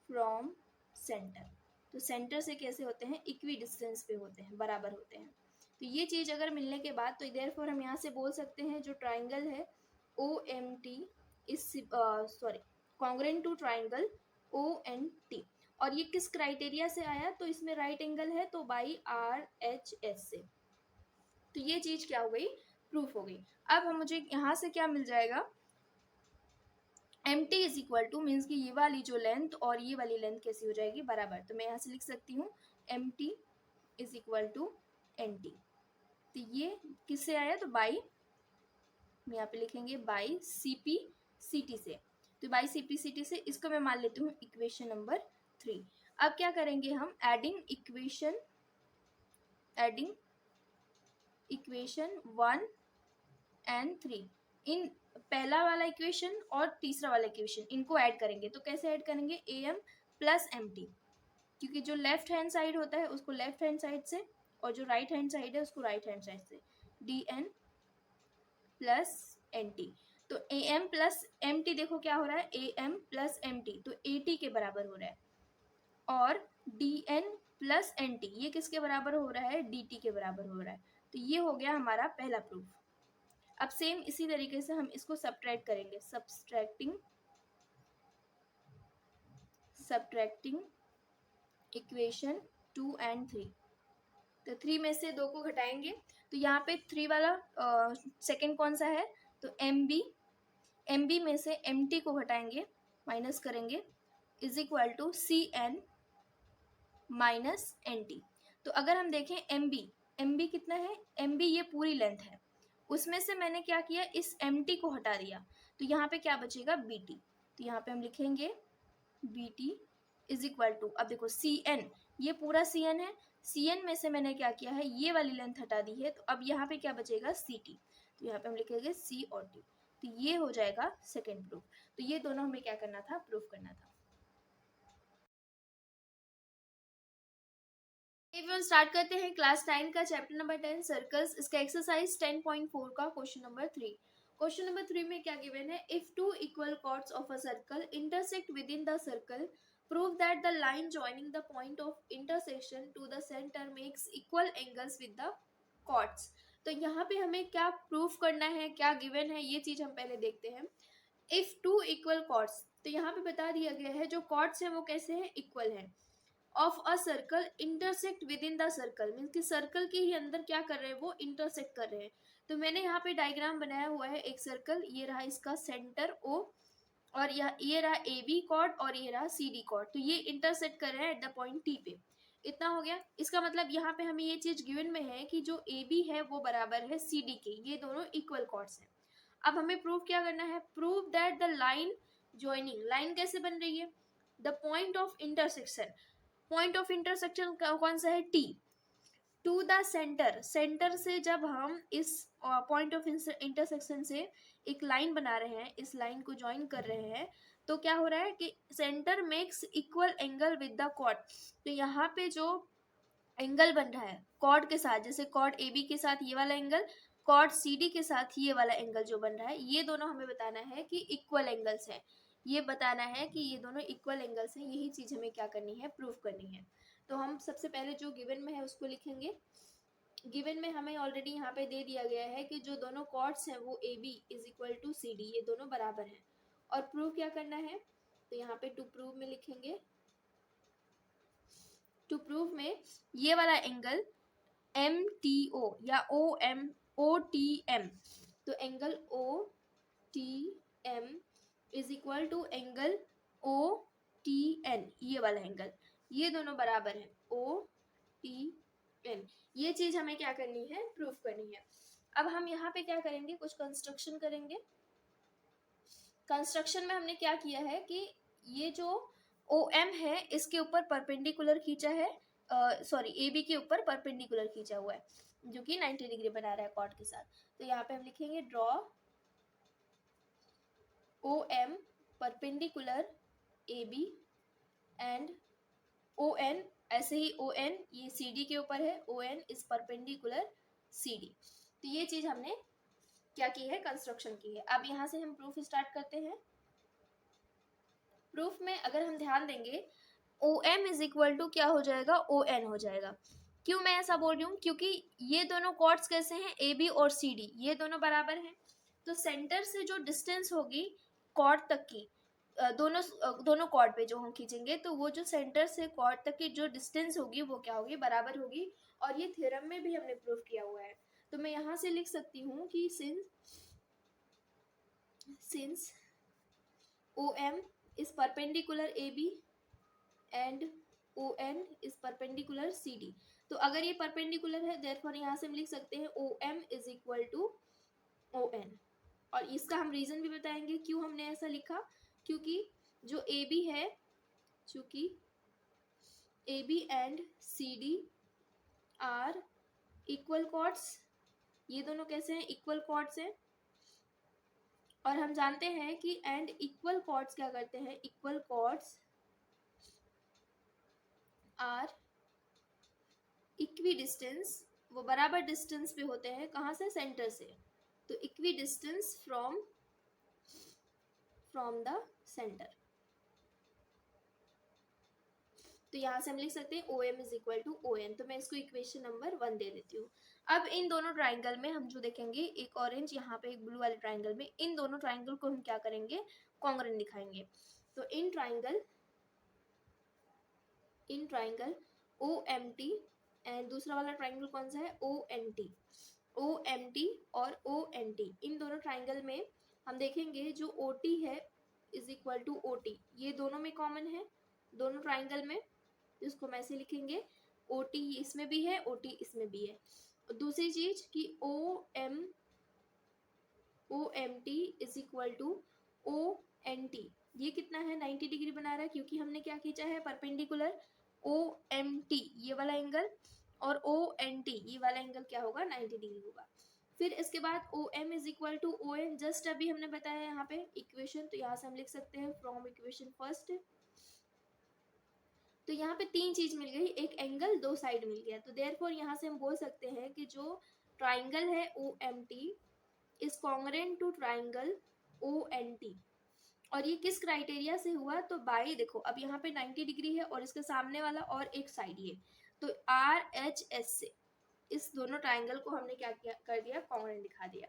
from centre. तो सेंटर से कैसे होते हैं, इक्वी डिस्टेंस पे होते हैं, बराबर होते हैं। तो ये चीज अगर मिलने के बाद, तो देयरफॉर हम यहाँ से बोल सकते हैं जो ट्राइंगल है O M T is congruent to triangle ONT। और ये किस क्राइटेरिया से आया, तो इसमें राइट एंगल है तो बाई RHS से। तो ये चीज क्या हो गई, प्रूफ हो गई। अब हम मुझे यहाँ से क्या मिल जाएगा, MT is equal two means कि ये वाली जो लेंथ और ये वाली लेंथ कैसी हो जाएगी, बराबर। तो मैं यहाँ से लिख सकती हूँ MT is equal to NT। तो ये किससे आया, तो बाई, यहाँ पे लिखेंगे बाई CPCT से। तो बाई CPCT से इसको मैं मान लेती हूँ इक्वेशन नंबर 3। अब क्या करेंगे हम, एडिंग इक्वेशन 1 and 3, इन पहला वाला इक्वेशन और तीसरा वाला इक्वेशन इनको ऐड करेंगे। तो कैसे ऐड करेंगे, AM प्लस MT, क्योंकि जो लेफ्ट हैंड साइड होता है उसको लेफ्ट हैंड साइड से और जो राइट हैंड साइड है उसको राइट हैंड साइड से, DN प्लस NT। तो AM प्लस MT देखो क्या हो रहा है, AM प्लस MT तो AT के बराबर हो रहा है, और DN प्लस NT ये किसके बराबर हो रहा है, DT के बराबर हो रहा है। तो ये हो गया हमारा पहला प्रूफ। अब सेम इसी तरीके से हम इसको सब्ट्रैक्ट करेंगे, सब्ट्रैक्टिंग इक्वेशन 2 and 3। तो 3 में से 2 को घटाएंगे, तो यहाँ पे 3 वाला सेकंड कौन सा है, तो MB में से MT को घटाएंगे, माइनस करेंगे, is equal to CN minus NT। तो अगर हम देखें MB कितना है, MB ये पूरी लेंथ है, उसमें से मैंने क्या किया, इस MT को हटा दिया, तो यहाँ पे क्या बचेगा, BT। तो यहाँ पे हम लिखेंगे BT इज इक्वल टू, अब देखो CN ये पूरा CN है, CN में से मैंने क्या किया है, ये वाली लेंथ हटा दी है, तो अब यहाँ पे क्या बचेगा, CT। तो यहाँ पे हम लिखेंगे C और T। तो ये हो जाएगा सेकेंड प्रूफ। तो ये दोनों हमें क्या करना था, प्रूफ करना था। स्टार्ट करते हैं क्लास 9 का चैप्टर नंबर 10 सर्कल्स, इसका एक्सरसाइज 10.4 का क्वेश्चन नंबर 3। क्वेश्चन नंबर 3 में क्या गिवन है, if two equal chords of a circle intersect within the circle, prove that the line joining the point of intersection to the centre makes equal angles with the chords. तो यहाँ पे हमें क्या proof करना है, क्या given है, ये चीज हम पहले देखते हैं। इफ टू इक्वल कॉर्ड्स, तो यहाँ पे बता दिया गया है जो कॉर्ड्स है वो कैसे है, इक्वल है। Of a circle intersect within the circle, means कि सर्कल के ही अंदर क्या कर रहे हैं, वो इंटरसेक्ट कर रहे हैं। तो मैंने यहाँ पे डायग्राम बनाया हुआ है, एक सर्कल, ये रहा इसका सेंटर O, और ये रहा AB कॉर्ड और ये रहा CD कॉर्ड। तो ये इंटरसेक्ट कर रहे हैं एट द पॉइंट T पे। इतना हो गया। इसका मतलब यहाँ पे हमें ये चीज गिवन में है कि जो AB है वो बराबर है CD के, ये दोनों इक्वल कॉर्ड्स हैं। अब हमें प्रूव क्या करना है, prove that the line joining, line कैसे बन रही है, the point of intersection, point of intersection कौन सा है, T, to the centre, centre से जब हम इस पॉइंट ऑफ इंटरसेक्शन से एक लाइन बना रहे हैं, इस लाइन को ज्वाइन कर रहे हैं, तो क्या हो रहा है कि centre makes equal angle with the chord. तो यहाँ पे जो एंगल बन रहा है कॉर्ड के साथ, जैसे कॉर्ड AB के साथ ये वाला एंगल, कॉर्ड CD के साथ ये वाला एंगल जो बन रहा है, ये दोनों हमें बताना है कि इक्वल एंगल्स है, ये बताना है कि ये दोनों इक्वल एंगल्स हैं। यही चीज हमें क्या करनी है, प्रूफ करनी है। तो हम सबसे पहले जो गिवन में है उसको लिखेंगे। गिवन में हमें ऑलरेडी यहाँ पे दे दिया गया है कि जो दोनों कॉर्ड्स हैं वो AB is equal to CD, ये दोनों बराबर हैं। और प्रूव क्या करना है, तो यहाँ पे टू प्रूव में लिखेंगे, टू प्रूव में ये वाला एंगल MTO या OTM, तो angle OTM is equal to angle OTN, ये वाला एंगल, ये दोनों बराबर है OTN। ये चीज हमें क्या करनी है, प्रूफ करनी है। अब हम यहाँ पे क्या करेंगे, कुछ कंस्ट्रक्शन करेंगे। कंस्ट्रक्शन में हमने क्या किया है कि ये जो OM है इसके ऊपर परपेंडिकुलर खींचा है, सॉरी AB के ऊपर परपेंडिकुलर खींचा हुआ है, जो कि 90 डिग्री बना रहा है कॉर्ड के साथ। तो यहाँ पे हम लिखेंगे draw OM perpendicular AB and ON, ऐसे ही ON ये CD के ऊपर है, ON इज परपेंडिकुलर CD। तो ये चीज हमने क्या की है, कंस्ट्रक्शन की है। अब यहाँ से हम प्रूफ स्टार्ट करते हैं। प्रूफ में अगर हम ध्यान देंगे, OM इज इक्वल टू क्या हो जाएगा, ON हो जाएगा। क्यों मैं ऐसा बोल रही हूँ, क्योंकि ये दोनों कॉर्ड्स कैसे हैं, AB और CD, ये दोनों बराबर हैं। तो सेंटर से जो डिस्टेंस होगी कॉर्ड तक की दोनों कॉर्ड पे जो हम खींचेंगे तो वो जो सेंटर से कॉर्ड तक की जो डिस्टेंस होगी वो क्या होगी, बराबर होगी। और ये थ्योरम में भी हमने प्रूव किया हुआ है। तो मैं यहाँ से लिख सकती हूँ कि since OM is perpendicular AB and ON is perpendicular CD। तो अगर ये परपेंडिकुलर है देयरफॉर यहाँ से हम लिख सकते हैं OM is equal to ON। और इसका हम रीजन भी बताएंगे क्यों हमने ऐसा लिखा, क्योंकि जो AB है, चूंकि AB and CD are equal chords, ये दोनों कैसे हैं, इक्वल कॉर्ड्स हैं। और हम जानते हैं कि एंड इक्वल कॉर्ड्स क्या करते हैं, equal chords are equidistance, वो बराबर डिस्टेंस पे होते हैं, कहाँ से, सेंटर से। तो equidistance from the centre. तो यहाँ से हम लिख सकते हैं OM is equal to ON। तो मैं इसको इक्वेशन नंबर 1 दे देती हूँ। अब इन दोनों ट्राइंगल में हम जो देखेंगे, एक ऑरेंज यहाँ पे एक ब्लू वाले ट्राइंगल में, इन दोनों ट्राइंगल को हम क्या करेंगे, कॉन्ग्रुएंट दिखाएंगे। तो इन ट्राइंगल OMT एंड दूसरा वाला ट्राइंगल कौन सा है, OMT और ONT, इन दोनों ट्राइंगल में हम देखेंगे जो OT है इज इक्वल टू OT, ये दोनों में कॉमन है, दोनों ट्राइंगल में। इसको हम ऐसे लिखेंगे, OT इसमें भी है, OT इसमें भी है। और दूसरी चीज कि OMT is equal to ONT, ये कितना है, 90 डिग्री बना रहा है, क्योंकि हमने क्या खींचा है, परपेंडिकुलर OMT ये वाला एंगल, और ONT ये वाला एंगल क्या होगा, 90 डिग्री होगा। फिर इसके बाद OM is equal to ON, just अभी हमने बताया यहाँ पे इक्वेशन, तो यहाँ से हम लिख सकते हैं फ्रॉम इक्वेशन फर्स्ट। तो यहाँ पे तीन चीज मिल गई, एक एंगल, दो साइड मिल गया। तो देयरफॉर यहाँ से हम बोल सकते हैं कि जो ट्राइंगल है OMT is congruent to triangle ONT। और ये किस क्राइटेरिया से हुआ, तो बाई, देखो अब यहाँ पे 90 डिग्री है और इसके सामने वाला और एक साइड ये, तो RHS से इस दोनों ट्राइंगल को हमने क्या किया, कर दिया, कॉन्ग्रुएंट दिखा दिया।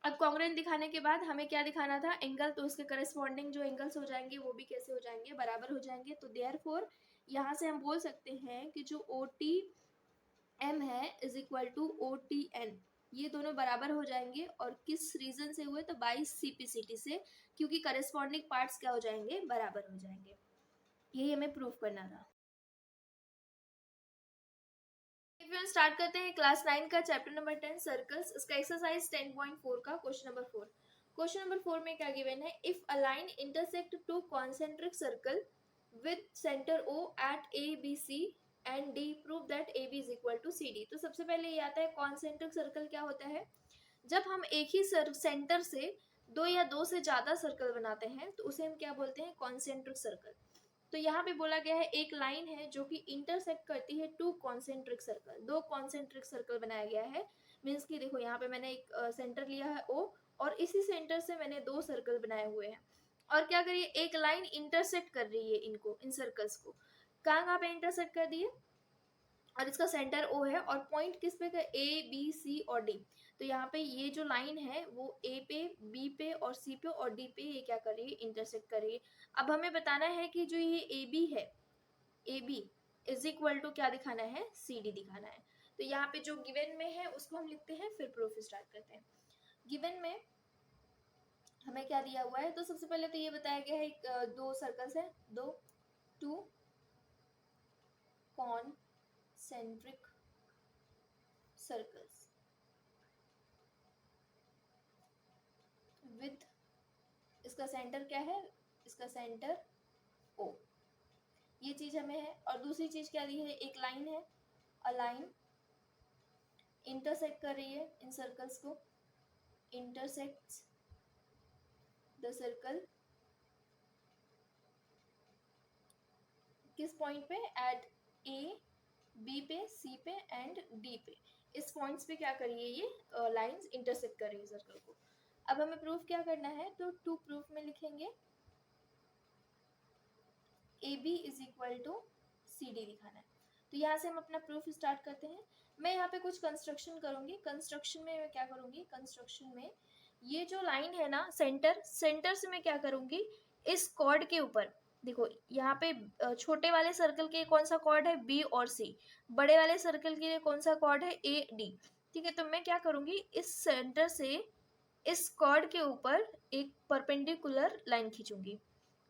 अब कॉन्ग्रुएंट दिखाने के बाद हमें क्या दिखाना था, एंगल, तो उसके करस्पॉन्डिंग जो एंगल्स हो जाएंगे वो भी कैसे हो जाएंगे, बराबर हो जाएंगे। तो देयरफॉर यहाँ से हम बोल सकते हैं कि जो OTM है इज इक्वल टू OTN, ये दोनों बराबर हो जाएंगे। और किस रीजन से हुए, तो बाई CPCT से, क्योंकि करस्पॉन्डिंग पार्ट्स क्या हो जाएंगे, बराबर हो जाएंगे। यही हमें प्रूव करना था। फ्रेंड्स स्टार्ट करते हैं क्लास 9 का चैप्टर नंबर 10 सर्कल्स, इसका एक्सरसाइज 10.4 का क्वेश्चन नंबर 4। क्वेश्चन नंबर 4 में क्या गिवन है, if a line intersect two concentric circle with centre O at ABC and D, prove that AB is equal to CD। तो सबसे पहले ये आता है कॉन्सेंट्रिक सर्कल क्या होता है, जब हम एक ही सेंटर से दो या दो से ज्यादा सर्कल बनाते हैं तो उसे हम क्या बोलते हैं, कॉन्सेंट्रिक सर्कल। तो यहाँ पे बोला गया है एक लाइन है जो कि इंटरसेक्ट करती है टू कॉन्सेंट्रिक सर्कल, दो कॉन्सेंट्रिक सर्कल बनाया गया है। मीन्स कि देखो यहाँ पे मैंने एक सेंटर लिया है O, और इसी सेंटर से मैंने दो सर्कल बनाए हुए हैं। और क्या करिए, एक लाइन इंटरसेक्ट कर रही है इनको, इन सर्कल्स को, कहाँ कहाँ पे इंटरसेक्ट कर दिए, और इसका सेंटर O है, और पॉइंट किस पे, A B C और D। तो यहाँ पे ये जो लाइन है वो A पे, B पे और C पे और D पे ये क्या कर रही है, इंटरसेक्ट कर रही है। अब हमें बताना है कि जो ये AB है, AB इज इक्वल टू क्या दिखाना है, CD दिखाना है। तो यहाँ पे जो गिवन में है उसको हम लिखते हैं, फिर प्रूफ स्टार्ट करते हैं। गिवन में हमें क्या दिया हुआ है, तो सबसे पहले तो ये बताया गया है दो सर्कल्स है, दो टू कॉन्सेंट्रिक सर्कल्स विथ, इसका सेंटर क्या है, इसका सेंटर O, ये चीज हमें है। और दूसरी चीज क्या दी है, एक लाइन है, अ लाइन इंटरसेक्ट कर रही है इन सर्कल्स को, इंटरसेक्ट्स द सर्कल किस पॉइंट पे, एट A B पे, C पे एंड D पे, इस पॉइंट्स पे क्या करिए, ये लाइंस इंटरसेक्ट कर रही है सर्कल को। अब हमें प्रूफ क्या करना है, तो टू प्रूफ में लिखेंगे AB is equal to CD दिखाना है। तो यहाँ से हम अपना प्रूफ स्टार्ट करते हैं। मैं यहाँ पे कुछ कंस्ट्रक्शन करूंगी, कंस्ट्रक्शन में मैं क्या करूंगी, कंस्ट्रक्शन में ये जो लाइन है ना सेंटर, सेंटर से मैं क्या करूंगी, इस कॉर्ड के ऊपर देखो यहाँ पे छोटे वाले सर्कल के कौन सा कॉर्ड है, बी और सी, बड़े वाले सर्कल के लिए कौन सा कॉर्ड है, ए डी। ठीक है, तो मैं क्या करूंगी, इस सेंटर से इस कॉर्ड के ऊपर एक परपेंडिकुलर लाइन खींचूंगी।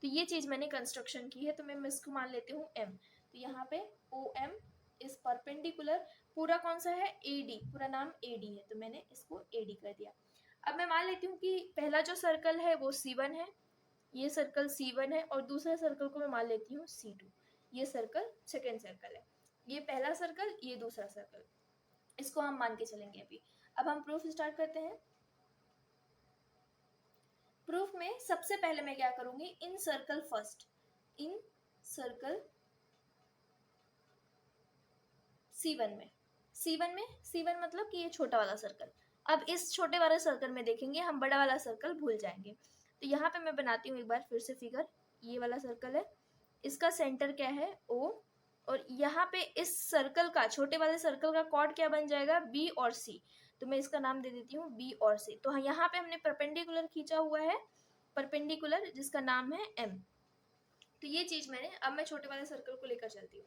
तो ये चीज मैंने कंस्ट्रक्शन की है, तो मैं इसको मान लेती हूँ एम। तो यहाँ पे ओ एम इस परपेंडिकुलर, पूरा कौन सा है, ए डी, पूरा नाम ए डी है, तो मैंने इसको ए डी कर दिया। अब मैं मान लेती हूँ कि पहला जो सर्कल है वो C1 है, ये सर्कल C1 है, और दूसरा सर्कल को मैं मान लेती हूँ C2। ये सर्कल सेकेंड सर्कल है, ये पहला सर्कल, ये दूसरा सर्कल, इसको हम मान के चलेंगे अभी। अब हम प्रूफ स्टार्ट करते हैं। प्रूफ में सबसे पहले मैं क्या करूंगी, इन सर्कल फर्स्ट, इन सर्कल C1 में, C1 मतलब कि ये छोटा वाला सर्कल। अब इस छोटे वाले सर्कल में देखेंगे, हम बड़ा वाला सर्कल भूल जाएंगे। तो यहाँ पे मैं बनाती हूँ एक बार फिर से फिगर। ये वाला सर्कल है, इसका सेंटर क्या है, O, और यहाँ पे इस सर्कल का, छोटे वाले सर्कल का कॉर्ड क्या बन जाएगा, B और C। तो मैं इसका नाम दे देती हूँ B और C। तो यहाँ पे हमने परपेंडिकुलर खींचा हुआ है, परपेंडिकुलर जिसका नाम है M। तो ये चीज मैंने, अब मैं छोटे वाले सर्कल को लेकर चलती हूँ।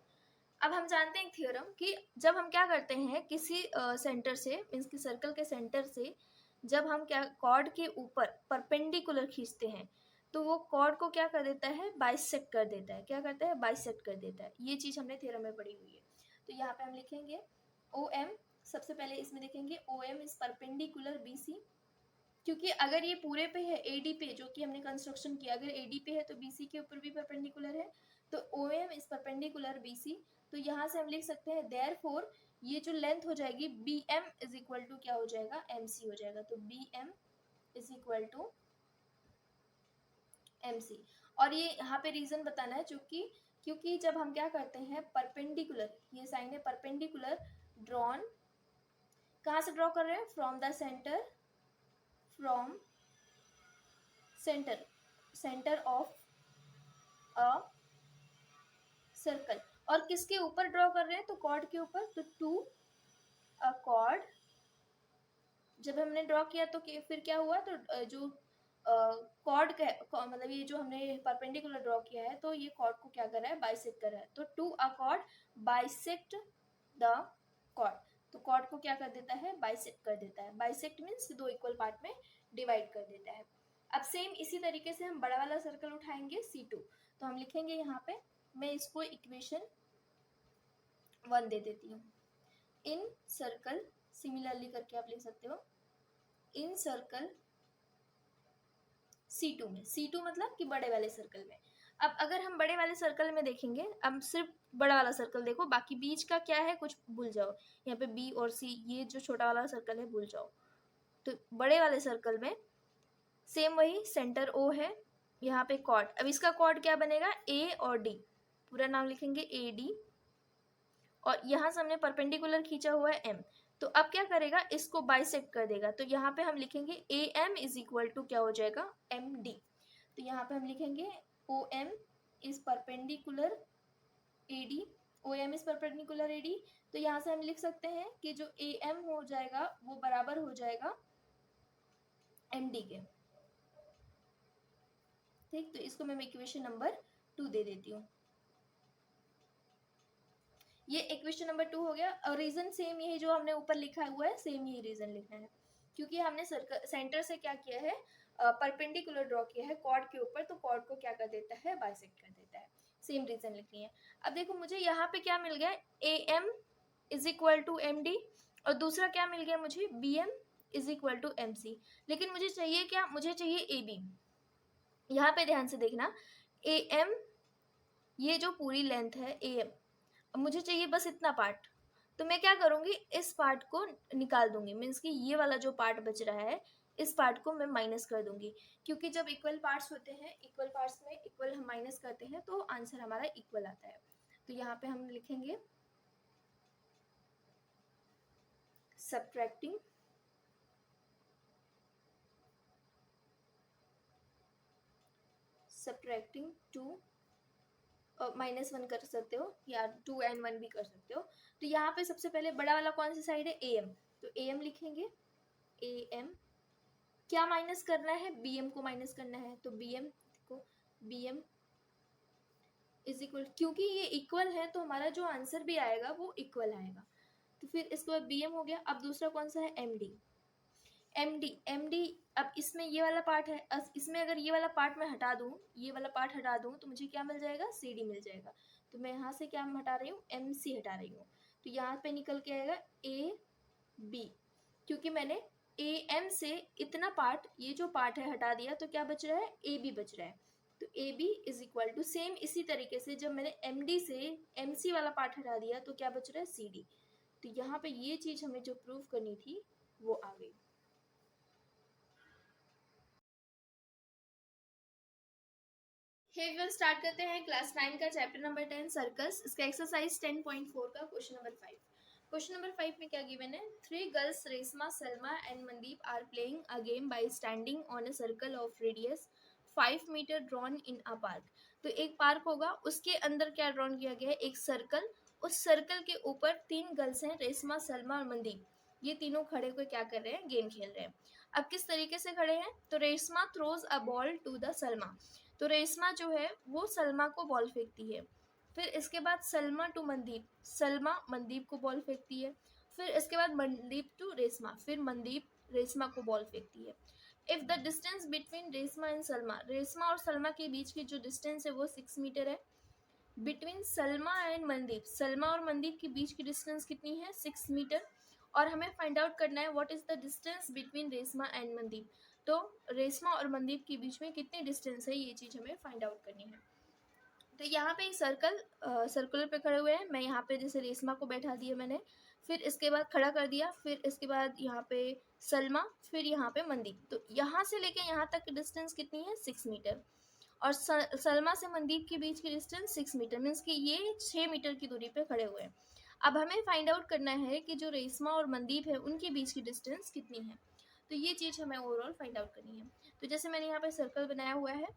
अब हम जानते हैं एक थ्योरम कि जब हम क्या करते हैं किसी सेंटर से, मीन्स कि सर्कल के सेंटर से जब हम क्या कॉर्ड के ऊपर परपेंडिकुलर खींचते हैं, तो वो कॉर्ड को क्या कर देता है, बाइसेक्ट कर देता है। क्या करता है, बाइसेक्ट कर देता है। ये चीज हमने थ्योरम में पढ़ी हुई है। तो यहाँ पे हम लिखेंगे ओ एम, सबसे पहले इसमें देखेंगे O M is perpendicular B C, क्योंकि अगर ये पूरे पे है एडी पे, जो कि हमने कंस्ट्रक्शन किया, अगर एडी पे है तो बीसी के ऊपर भी परपेंडिकुलर है, तो O M is perpendicular BC. तो यहाँ से हम लिख सकते हैं देयरफॉर ये जो लेंथ हो जाएगी B M is equal to क्या हो जाएगा, एम सी हो जाएगा। तो B M is equal to M C. और ये यहाँ पे रीजन बताना है, क्योंकि जब हम क्या करते हैं परपेंडिकुलर, ये साइन है परपेंडिकुलर ड्रॉन, कहाँ से ड्रॉ कर रहे हैं, from the centre, from centre of a circle, और किसके ऊपर ड्रॉ कर रहे हैं, तो कॉर्ड के ऊपर। तो टू अ कॉर्ड, जब हमने ड्रॉ किया तो फिर क्या हुआ, तो जो कॉर्ड का मतलब ये जो हमने परपेंडिकुलर ड्रॉ किया है, तो ये कॉर्ड को क्या कर रहा है, बाइसेक्ट कर रहा है। तो to a chord bisect the chord, तो कॉर्ड को क्या कर देता है, बाइसेक्ट कर देता है। बाइसेक्ट मीन्स दो इक्वल पार्ट में डिवाइड कर देता है। अब सेम इसी तरीके से हम बड़ा वाला सर्कल उठाएंगे C2। तो हम लिखेंगे यहाँ पे, मैं इसको इक्वेशन 1 दे देती हूँ। इन सर्कल, सिमिलरली करके आप लिख सकते हो, इन सर्कल C2 में, C2 मतलब कि बड़े वाले सर्कल में। अब अगर हम बड़े वाले सर्कल में देखेंगे, अब सिर्फ बड़ा वाला सर्कल देखो, बाकी बीच का क्या है कुछ भूल जाओ, यहाँ पे B और C, ये जो छोटा वाला सर्कल है भूल जाओ। तो बड़े वाले सर्कल में सेम वही, सेंटर O है, यहाँ पे कॉर्ड, अब इसका कॉर्ड क्या बनेगा, A और D, पूरा नाम लिखेंगे AD, और यहाँ से हमने परपेंडिकुलर खींचा हुआ है M। तो अब क्या करेगा, इसको बाइसेक्ट कर देगा। तो यहाँ पे हम लिखेंगे A M is equal to क्या हो जाएगा, एम डी। तो यहाँ पे हम लिखेंगे O M is perpendicular A D, O M is perpendicular A D. तो यहाँ से हम लिख सकते हैं कि जो ए एम हो जाएगा वो बराबर हो जाएगा एम डी के। ठीक, तो इसको मैं इक्वेशन नंबर 2 दे देती हूँ। ये इक्वेशन नंबर 2 हो गया। और रीजन सेम यही जो हमने ऊपर लिखा हुआ है, सेम यही रीजन लिखना है, क्योंकि हमने सेंटर से क्या किया है, परपेंडिकुलर ड्रॉ किया है कॉर्ड के ऊपर, तो कॉर्ड को क्या कर देता है, बाइसेक्ट कर देता है। सेम रीजन लिखनी है। अब देखो मुझे यहाँ पे क्या मिल गया, A M is equal to M D, और दूसरा क्या मिल गया मुझे, B M is equal to M C. लेकिन मुझे चाहिए क्या, मुझे चाहिए ए बी। यहाँ पे ध्यान से देखना, ए एम ये जो पूरी लेंथ है ए एम, मुझे चाहिए बस इतना पार्ट। तो मैं क्या करूंगी, इस पार्ट को निकाल दूंगी, मीन्स कि ये वाला जो पार्ट बच रहा है इस पार्ट को मैं माइनस कर दूंगी, क्योंकि जब इक्वल पार्ट्स होते हैं, इक्वल पार्ट्स में इक्वल हम माइनस करते हैं तो आंसर हमारा इक्वल आता है। तो यहाँ पे हम लिखेंगे सब्ट्रैक्टिंग टू, -1 कर सकते हो, या 2 and 1 भी कर सकते हो। तो यहाँ पे सबसे पहले बड़ा वाला कौन सी साइड है, ए एम, तो ए एम लिखेंगे, ए एम क्या माइनस करना है, bm को माइनस करना है, तो bm इज इक्वल, क्योंकि ये इक्वल है तो हमारा जो आंसर भी आएगा वो इक्वल आएगा। तो फिर इसके बाद bm हो गया। अब दूसरा कौन सा है, md। अब इसमें ये वाला पार्ट है, इसमें अगर ये वाला पार्ट मैं हटा दूं, ये वाला पार्ट हटा दूं तो मुझे क्या मिल जाएगा, cd मिल जाएगा। तो मैं यहाँ से क्या हटा रही हूँ, mc हटा रही हूँ। तो यहाँ पे निकल के आएगा ab, क्योंकि मैंने am से इतना पार्ट, ये जो पार्ट है हटा दिया, तो क्या बच रहा है, ab बच रहा है। तो ab is equal to same इसी तरीके से जब मैंने md से mc वाला पार्ट हटा दिया तो क्या बच रहा है, cd। तो यहाँ पे ये चीज हमें जो प्रूव करनी थी वो आ गई। विल स्टार्ट करते हैं क्लास 9 का चैप्टर नंबर 10 सर्कल्स, इसका एक्सरसाइज 10.4 का क्वेश्चन नंबर 5। क्वेश्चन नंबर 5 में क्या गिवन है, 3 girls Reshma, Salma and Mandeep are playing a game by standing on a circle of radius 5 metre drawn in a park. तो एक पार्क होगा, उसके अंदर क्या ड्रॉन किया गया है, एक सर्कल। उस सर्कल के ऊपर 3 गर्ल्स हैं, रेशमा, सलमा और मनदीप। ये तीनों खड़े हुए क्या कर रहे हैं, गेम खेल रहे हैं। अब किस तरीके से खड़े हैं, तो Reshma throws a ball to the Salma, तो रेशमा जो है वो सलमा को बॉल फेंकती है। फिर इसके बाद सलमा टू मनदीप, सलमा मनदीप को बॉल फेंकती है। फिर इसके बाद मनदीप टू रेशमा, फिर मनदीप रेशमा को बॉल फेंकती है। If the distance between Reshma and Salma, Reshma और सलमा के बीच की जो डिस्टेंस है वो 6 मीटर है। बिटवीन सलमा एंड मनदीप, सलमा और मनदीप के बीच की डिस्टेंस कितनी है, 6 मीटर। और हमें फाइंड आउट करना है what is the distance between Reshma and Mandeep, तो रेशमा और मनदीप के बीच में कितनी डिस्टेंस है, ये चीज हमें फाइंड आउट करनी है। तो यहाँ पे एक सर्कुलर पे खड़े हुए हैं, मैं यहाँ पे जैसे रेशमा को बैठा दिया मैंने, फिर इसके बाद खड़ा कर दिया, फिर इसके बाद यहाँ पे सलमा, फिर यहाँ पे मनदीप। तो यहाँ से लेके यहाँ तक की डिस्टेंस कितनी है, 6 मीटर। और सलमा से मनदीप के बीच की डिस्टेंस 6 मीटर, मीन्स कि ये 6 मीटर की दूरी पे खड़े हुए हैं। अब हमें फाइंड आउट करना है कि जो रेशमा और मनदीप है उनके बीच की डिस्टेंस कितनी है। तो ये चीज़ हमें ओवरऑल फाइंड आउट करनी है। तो जैसे मैंने यहाँ पे सर्कल बनाया हुआ है,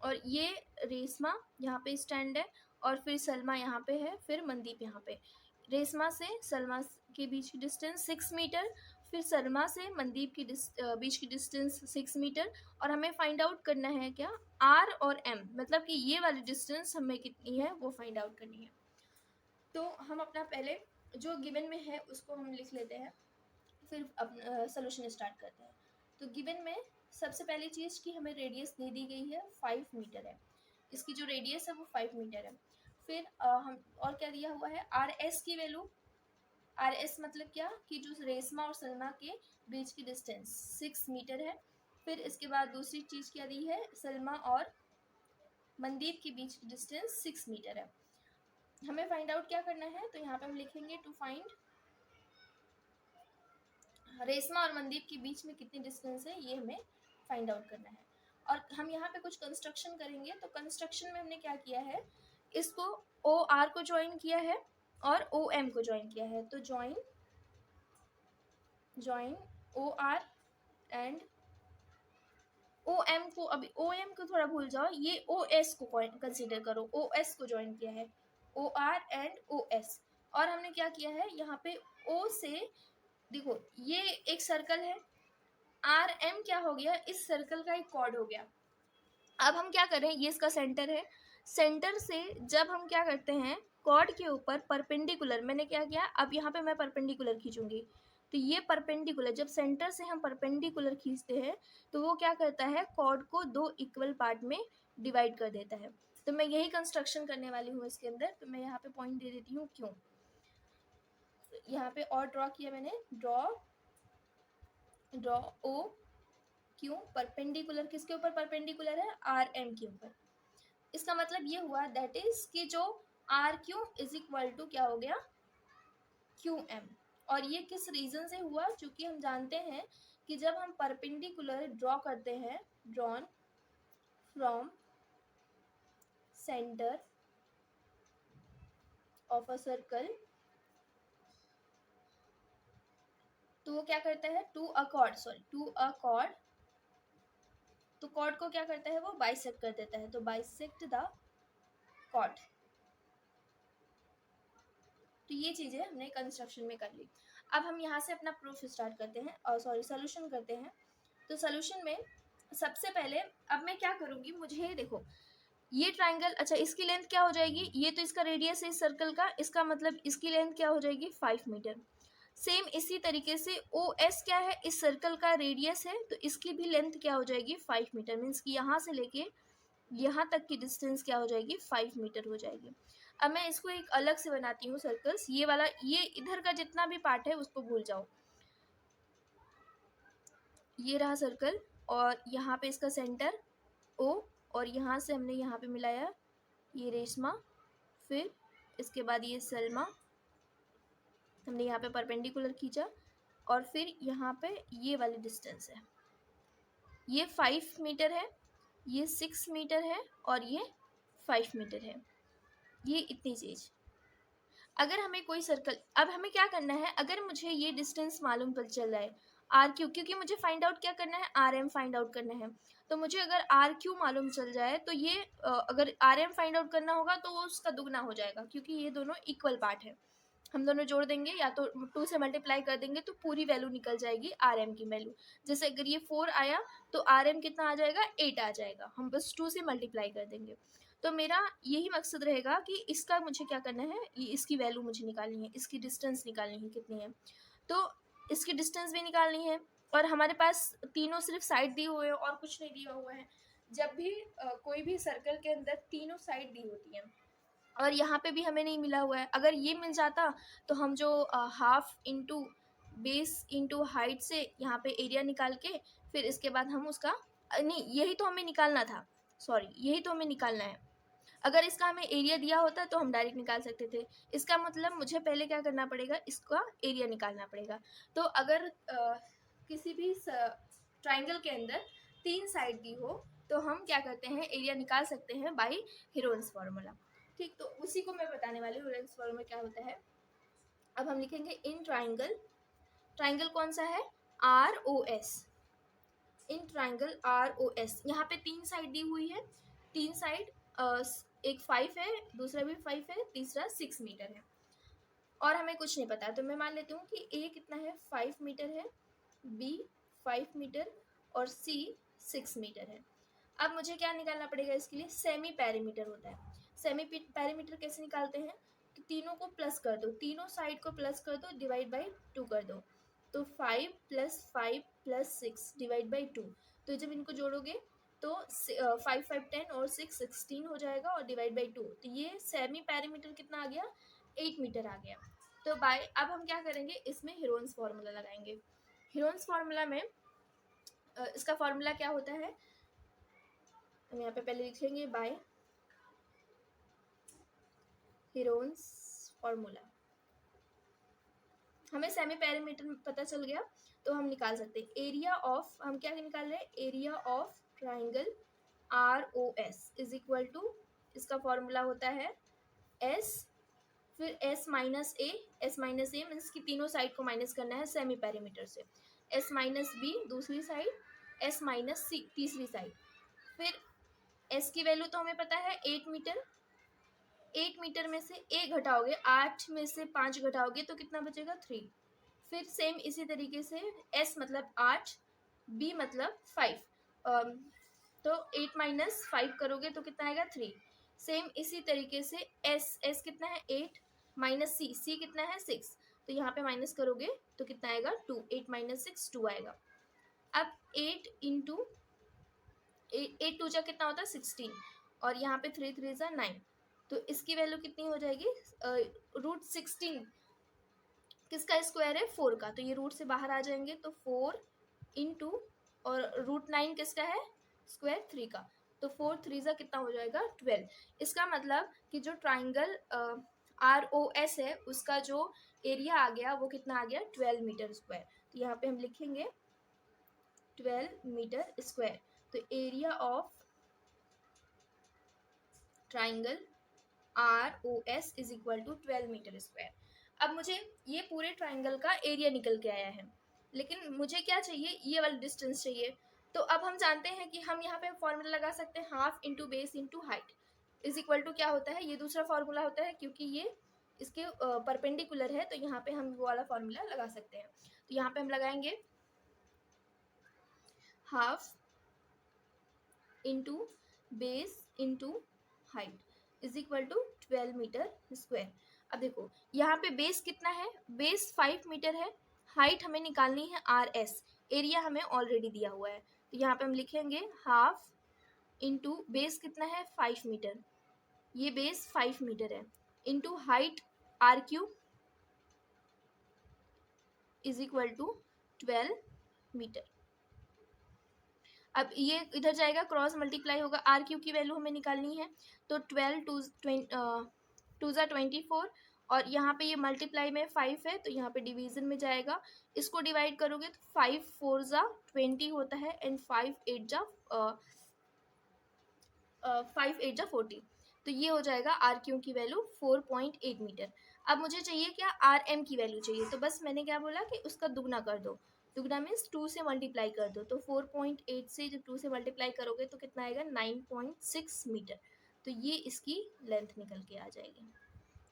और ये रेशमा यहाँ पे स्टैंड है, और फिर सलमा यहाँ पे है, फिर मनदीप यहाँ पे। रेशमा से सलमा के बीच की डिस्टेंस 6 मीटर, फिर सलमा से मनदीप की बीच की डिस्टेंस 6 मीटर। और हमें फाइंड आउट करना है क्या, आर और एम, मतलब कि ये वाली डिस्टेंस हमें कितनी है वो फाइंड आउट करनी है। तो हम अपना पहले जो गिवन में है उसको हम लिख लेते हैं, फिर अपना सोल्यूशन स्टार्ट करते हैं। तो गिवन में सबसे पहली चीज़ की हमें रेडियस दे दी गई है 5 मीटर है, इसकी जो रेडियस है वो 5 मीटर है। फिर हम और क्या दिया हुआ है, आर एस की वैल्यू, आर एस मतलब क्या, कि जो रेशमा और सलमा के बीच की डिस्टेंस 6 मीटर है। फिर इसके बाद दूसरी चीज़ क्या दी है, सलमा और मनदीप के बीच की डिस्टेंस 6 मीटर है। हमें फाइंड आउट क्या करना है, तो यहाँ पे हम लिखेंगे टू फाइंड रेशमा और मनदीप के बीच में कितनी डिस्टेंस है, ये हमें फाइंड आउट करना है। और हम यहाँ पे कुछ कंस्ट्रक्शन करेंगे। तो कंस्ट्रक्शन में हमने क्या किया है, इसको ओ आर को ज्वाइन किया है और ओ एम को ज्वाइन किया है। तो join O R and O M को, अभी ओ एम को थोड़ा भूल जाओ, ये ओ एस को कंसिडर करो, ओ एस को ज्वाइन किया है, O R and O S. और हमने क्या किया है, यहाँ पे ओ से देखो ये एक सर्कल है, आर एम क्या हो गया, इस सर्कल का एक कॉर्ड हो गया। अब हम क्या करें, ये इसका सेंटर है, सेंटर से जब हम क्या करते हैं, कॉर्ड के ऊपर परपेंडिकुलर, मैंने क्या किया, अब यहाँ पे मैं परपेंडिकुलर खींचूंगी। तो ये परपेंडिकुलर, जब सेंटर से हम परपेंडिकुलर खींचते हैं तो वो क्या करता है, कॉर्ड को 2 इक्वल पार्ट में डिवाइड कर देता है। तो मैं यही कंस्ट्रक्शन करने वाली हूँ इसके अंदर। तो मैं यहाँ पे पॉइंट दे देती हूँ क्यों, यहाँ पे और ड्रॉ किया मैंने, ड्रॉ ओ क्यों, परपेंडिकुलर किसके ऊपर परपेंडिकुलर है, आर एम के ऊपर। इसका मतलब ये हुआ दैट इज कि जो R Q is equal to क्या हो गया, क्यू एम। और ये किस रीजन से हुआ, क्योंकि हम जानते हैं कि जब हम परपेंडिकुलर ड्रॉ करते हैं, drawn from centre of a circle, तो वो क्या करता है, टू अ कॉर्ड, तो कॉर्ड को क्या करता है, वो बाइसेक्ट कर देता है। तो बाइसेक्ट द कॉर्ड। तो ये चीज़ें हमने कंस्ट्रक्शन में कर ली। अब हम यहाँ से अपना प्रूफ स्टार्ट करते हैं, और सॉरी सोल्यूशन करते हैं। तो सोल्यूशन में सबसे पहले अब मैं क्या करूँगी, मुझे देखो ये ट्राइंगल, अच्छा इसकी लेंथ क्या हो जाएगी, ये तो इसका रेडियस है इस सर्कल का, इसका मतलब इसकी लेंथ क्या हो जाएगी 5 मीटर। सेम इसी तरीके से ओ एस क्या है, इस सर्कल का रेडियस है, तो इसकी भी लेंथ क्या हो जाएगी 5 मीटर। मीन्स कि यहाँ से लेके यहाँ तक की डिस्टेंस क्या हो जाएगी 5 मीटर हो जाएगी। अब मैं इसको एक अलग से बनाती हूँ सर्कल्स, ये वाला, ये इधर का जितना भी पार्ट है उसको भूल जाओ। ये रहा सर्कल और यहाँ पे इसका सेंटर ओ, और यहाँ से हमने यहाँ पे मिलाया ये रेशमा, फिर इसके बाद ये सलमा, हमने यहाँ पे परपेंडिकुलर खींचा, और फिर यहाँ पे ये वाली डिस्टेंस है, ये 5 मीटर है, ये 6 मीटर है, और ये 5 मीटर है, ये इतनी चीज़। अगर हमें कोई सर्कल, अब हमें क्या करना है, अगर मुझे ये डिस्टेंस मालूम पता चल रहा है आर क्यू, क्योंकि मुझे फाइंड आउट क्या करना है, आर एम फाइंड आउट करना है, तो मुझे अगर आर क्यू मालूम चल जाए तो ये अगर आर एम फाइंड आउट करना होगा तो वो उसका दुगना हो जाएगा, क्योंकि ये दोनों इक्वल पार्ट है। हम दोनों जोड़ देंगे या तो 2 से मल्टीप्लाई कर देंगे तो पूरी वैल्यू निकल जाएगी आर एम की वैल्यू। जैसे अगर ये 4 आया तो आर एम कितना आ जाएगा, 8 आ जाएगा, हम बस 2 से मल्टीप्लाई कर देंगे। तो मेरा यही मकसद रहेगा कि इसका मुझे क्या करना है, इसकी वैल्यू मुझे निकालनी है, इसकी डिस्टेंस निकालनी है कितनी है, तो इसकी डिस्टेंस भी निकालनी है। और हमारे पास तीनों सिर्फ साइड दिए हुए हैं और कुछ नहीं दिया हुआ है। जब भी कोई भी सर्कल के अंदर तीनों साइड दी होती हैं, और यहाँ पे भी हमें नहीं मिला हुआ है, अगर ये मिल जाता तो हम जो half into base into height से यहाँ पे एरिया निकाल के फिर इसके बाद हम उसका नहीं, यही तो हमें निकालना था, सॉरी यही तो हमें निकालना है। अगर इसका हमें एरिया दिया होता तो हम डायरेक्ट निकाल सकते थे, इसका मतलब मुझे पहले क्या करना पड़ेगा, इसका एरिया निकालना पड़ेगा। तो अगर किसी भी ट्राइंगल के अंदर 3 साइड दी हो तो हम क्या करते हैं, एरिया निकाल सकते हैं बाय हीरोन्स फार्मूला। ठीक, तो उसी को मैं बताने वाली हूँ हीरोन्स फार्मूला क्या होता है। अब हम लिखेंगे इन ट्राइंगल, ट्राइंगल कौन सा है, R O S, in triangle R O S. यहाँ पे 3 साइड दी हुई है, 3 साइड, एक 5 है, दूसरा भी 5 है, तीसरा 6 मीटर है, और हमें कुछ नहीं पता, तो मैं मान लेती हूँ कि ए कितना है 5 मीटर है, बी 5 मीटर और सी 6 मीटर है। अब मुझे क्या निकालना पड़ेगा इसके लिए, सेमी पेरीमीटर होता है। सेमी पेरीमीटर कैसे निकालते हैं, तो तीनों को प्लस कर दो, तीनों साइड को प्लस कर दो, डिवाइड बाई 2 कर दो, तो 5 + 5 + 6 डिवाइड बाई 2। तो जब इनको जोड़ोगे तो 5 5 10 और 6 16 हो जाएगा, और डिवाइड बाई 2, तो ये सेमी पेरीमीटर कितना आ गया, 8 मीटर आ गया। तो बाय, अब हम क्या करेंगे, इसमें हीरोन्स फार्मूला लगाएंगे। हीरोन्स फार्मूला में इसका फार्मूला क्या होता है, हम यहाँ पे पहले लिखेंगे बाय हीरोन्स फार्मूला। हमें सेमी पेरीमीटर पता चल गया तो हम निकाल सकते हैं एरिया ऑफ, हम क्या निकाल रहे हैं, area of triangle R O S is equal to, इसका फॉर्मूला होता है एस, फिर S minus A, S minus A means कि तीनों साइड को माइनस करना है सेमी पेरीमीटर से, एस माइनस बी दूसरी साइड, एस माइनस सी तीसरी साइड, फिर एस की वैल्यू तो हमें पता है 8 मीटर, 8 मीटर में से ए घटाओगे, 8 में से 5 घटाओगे तो कितना बचेगा 3। फिर सेम इसी तरीके से एस मतलब 8, बी मतलब 5, तो 8 माइनस 5 करोगे तो कितना आएगा 3। सेम इसी तरीके से एस, एस कितना है 8 माइनस सी, सी कितना है 6, तो यहाँ पे माइनस करोगे तो कितना आएगा 2, 8 माइनस 6 2 आएगा। अब 8 इंटू 8 टू जा कितना होता है 16, और यहाँ पे 3 3 जा 9, तो इसकी वैल्यू कितनी हो जाएगी, √16 किसका स्क्वायर है 4 का, तो ये रूट से बाहर आ जाएंगे, तो 4 इंटू और √9 किसका है स्क्वायर 3 का, तो 4 3 जा कितना हो जाएगा 12। इसका मतलब कि जो ट्राइंगल आर ओ एस है उसका जो एरिया आ गया वो कितना आ गया 12 मीटर स्क्वायर। तो यहाँ पे हम लिखेंगे 12 मीटर स्क्वायर। तो area of triangle R O S is equal to 12 metre square. अब मुझे ये पूरे ट्राइंगल का एरिया निकल के आया है, लेकिन मुझे क्या चाहिए, ये वाला डिस्टेंस चाहिए। तो अब हम जानते हैं कि हम यहाँ पे फॉर्मूला लगा सकते हैं half into base into height is equal to क्या होता है, ये दूसरा फॉर्मूला होता है, क्योंकि ये इसके परपेंडिकुलर है, तो यहाँ पे हम वो वाला फॉर्मूला लगा सकते हैं। तो यहाँ पे हम लगाएंगे half into base into height is equal to 12 metre square. अब देखो यहाँ पे बेस कितना है, बेस 5 मीटर है, हाइट हमें निकालनी है RS, एरिया हमें ऑलरेडी दिया हुआ है, तो यहाँ पे हम लिखेंगे हाफ इंटू बेस कितना है 5 मीटर, ये बेस 5 मीटर है, into height RQ is equal to 12 metre. अब ये इधर जाएगा, क्रॉस मल्टीप्लाई होगा, RQ की वैल्यू हमें निकालनी है, तो 12 टू ज़ा 24, और यहाँ पे ये मल्टीप्लाई में 5 है तो यहाँ पे डिवीजन में जाएगा, इसको डिवाइड करोगे तो 5 4 ज़ा 20 होता है, एंड 5 8 ज़ा 40, तो ये हो जाएगा RQ की वैल्यू 4.8 मीटर। अब मुझे चाहिए क्या, RM की वैल्यू चाहिए, तो बस मैंने क्या बोला कि उसका दुगना कर दो, दुगना मीन्स 2 से मल्टीप्लाई कर दो, तो 4.8 से जब 2 से मल्टीप्लाई करोगे तो कितना आएगा 9.6 मीटर, तो ये इसकी लेंथ निकल के आ जाएगी,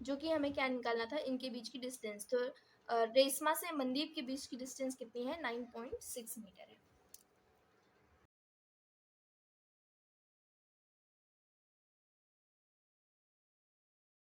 जो कि हमें क्या निकालना था, इनके बीच की डिस्टेंस। तो रेशमा से मनदीप के बीच की डिस्टेंस कितनी है, 9.6 मीटर है।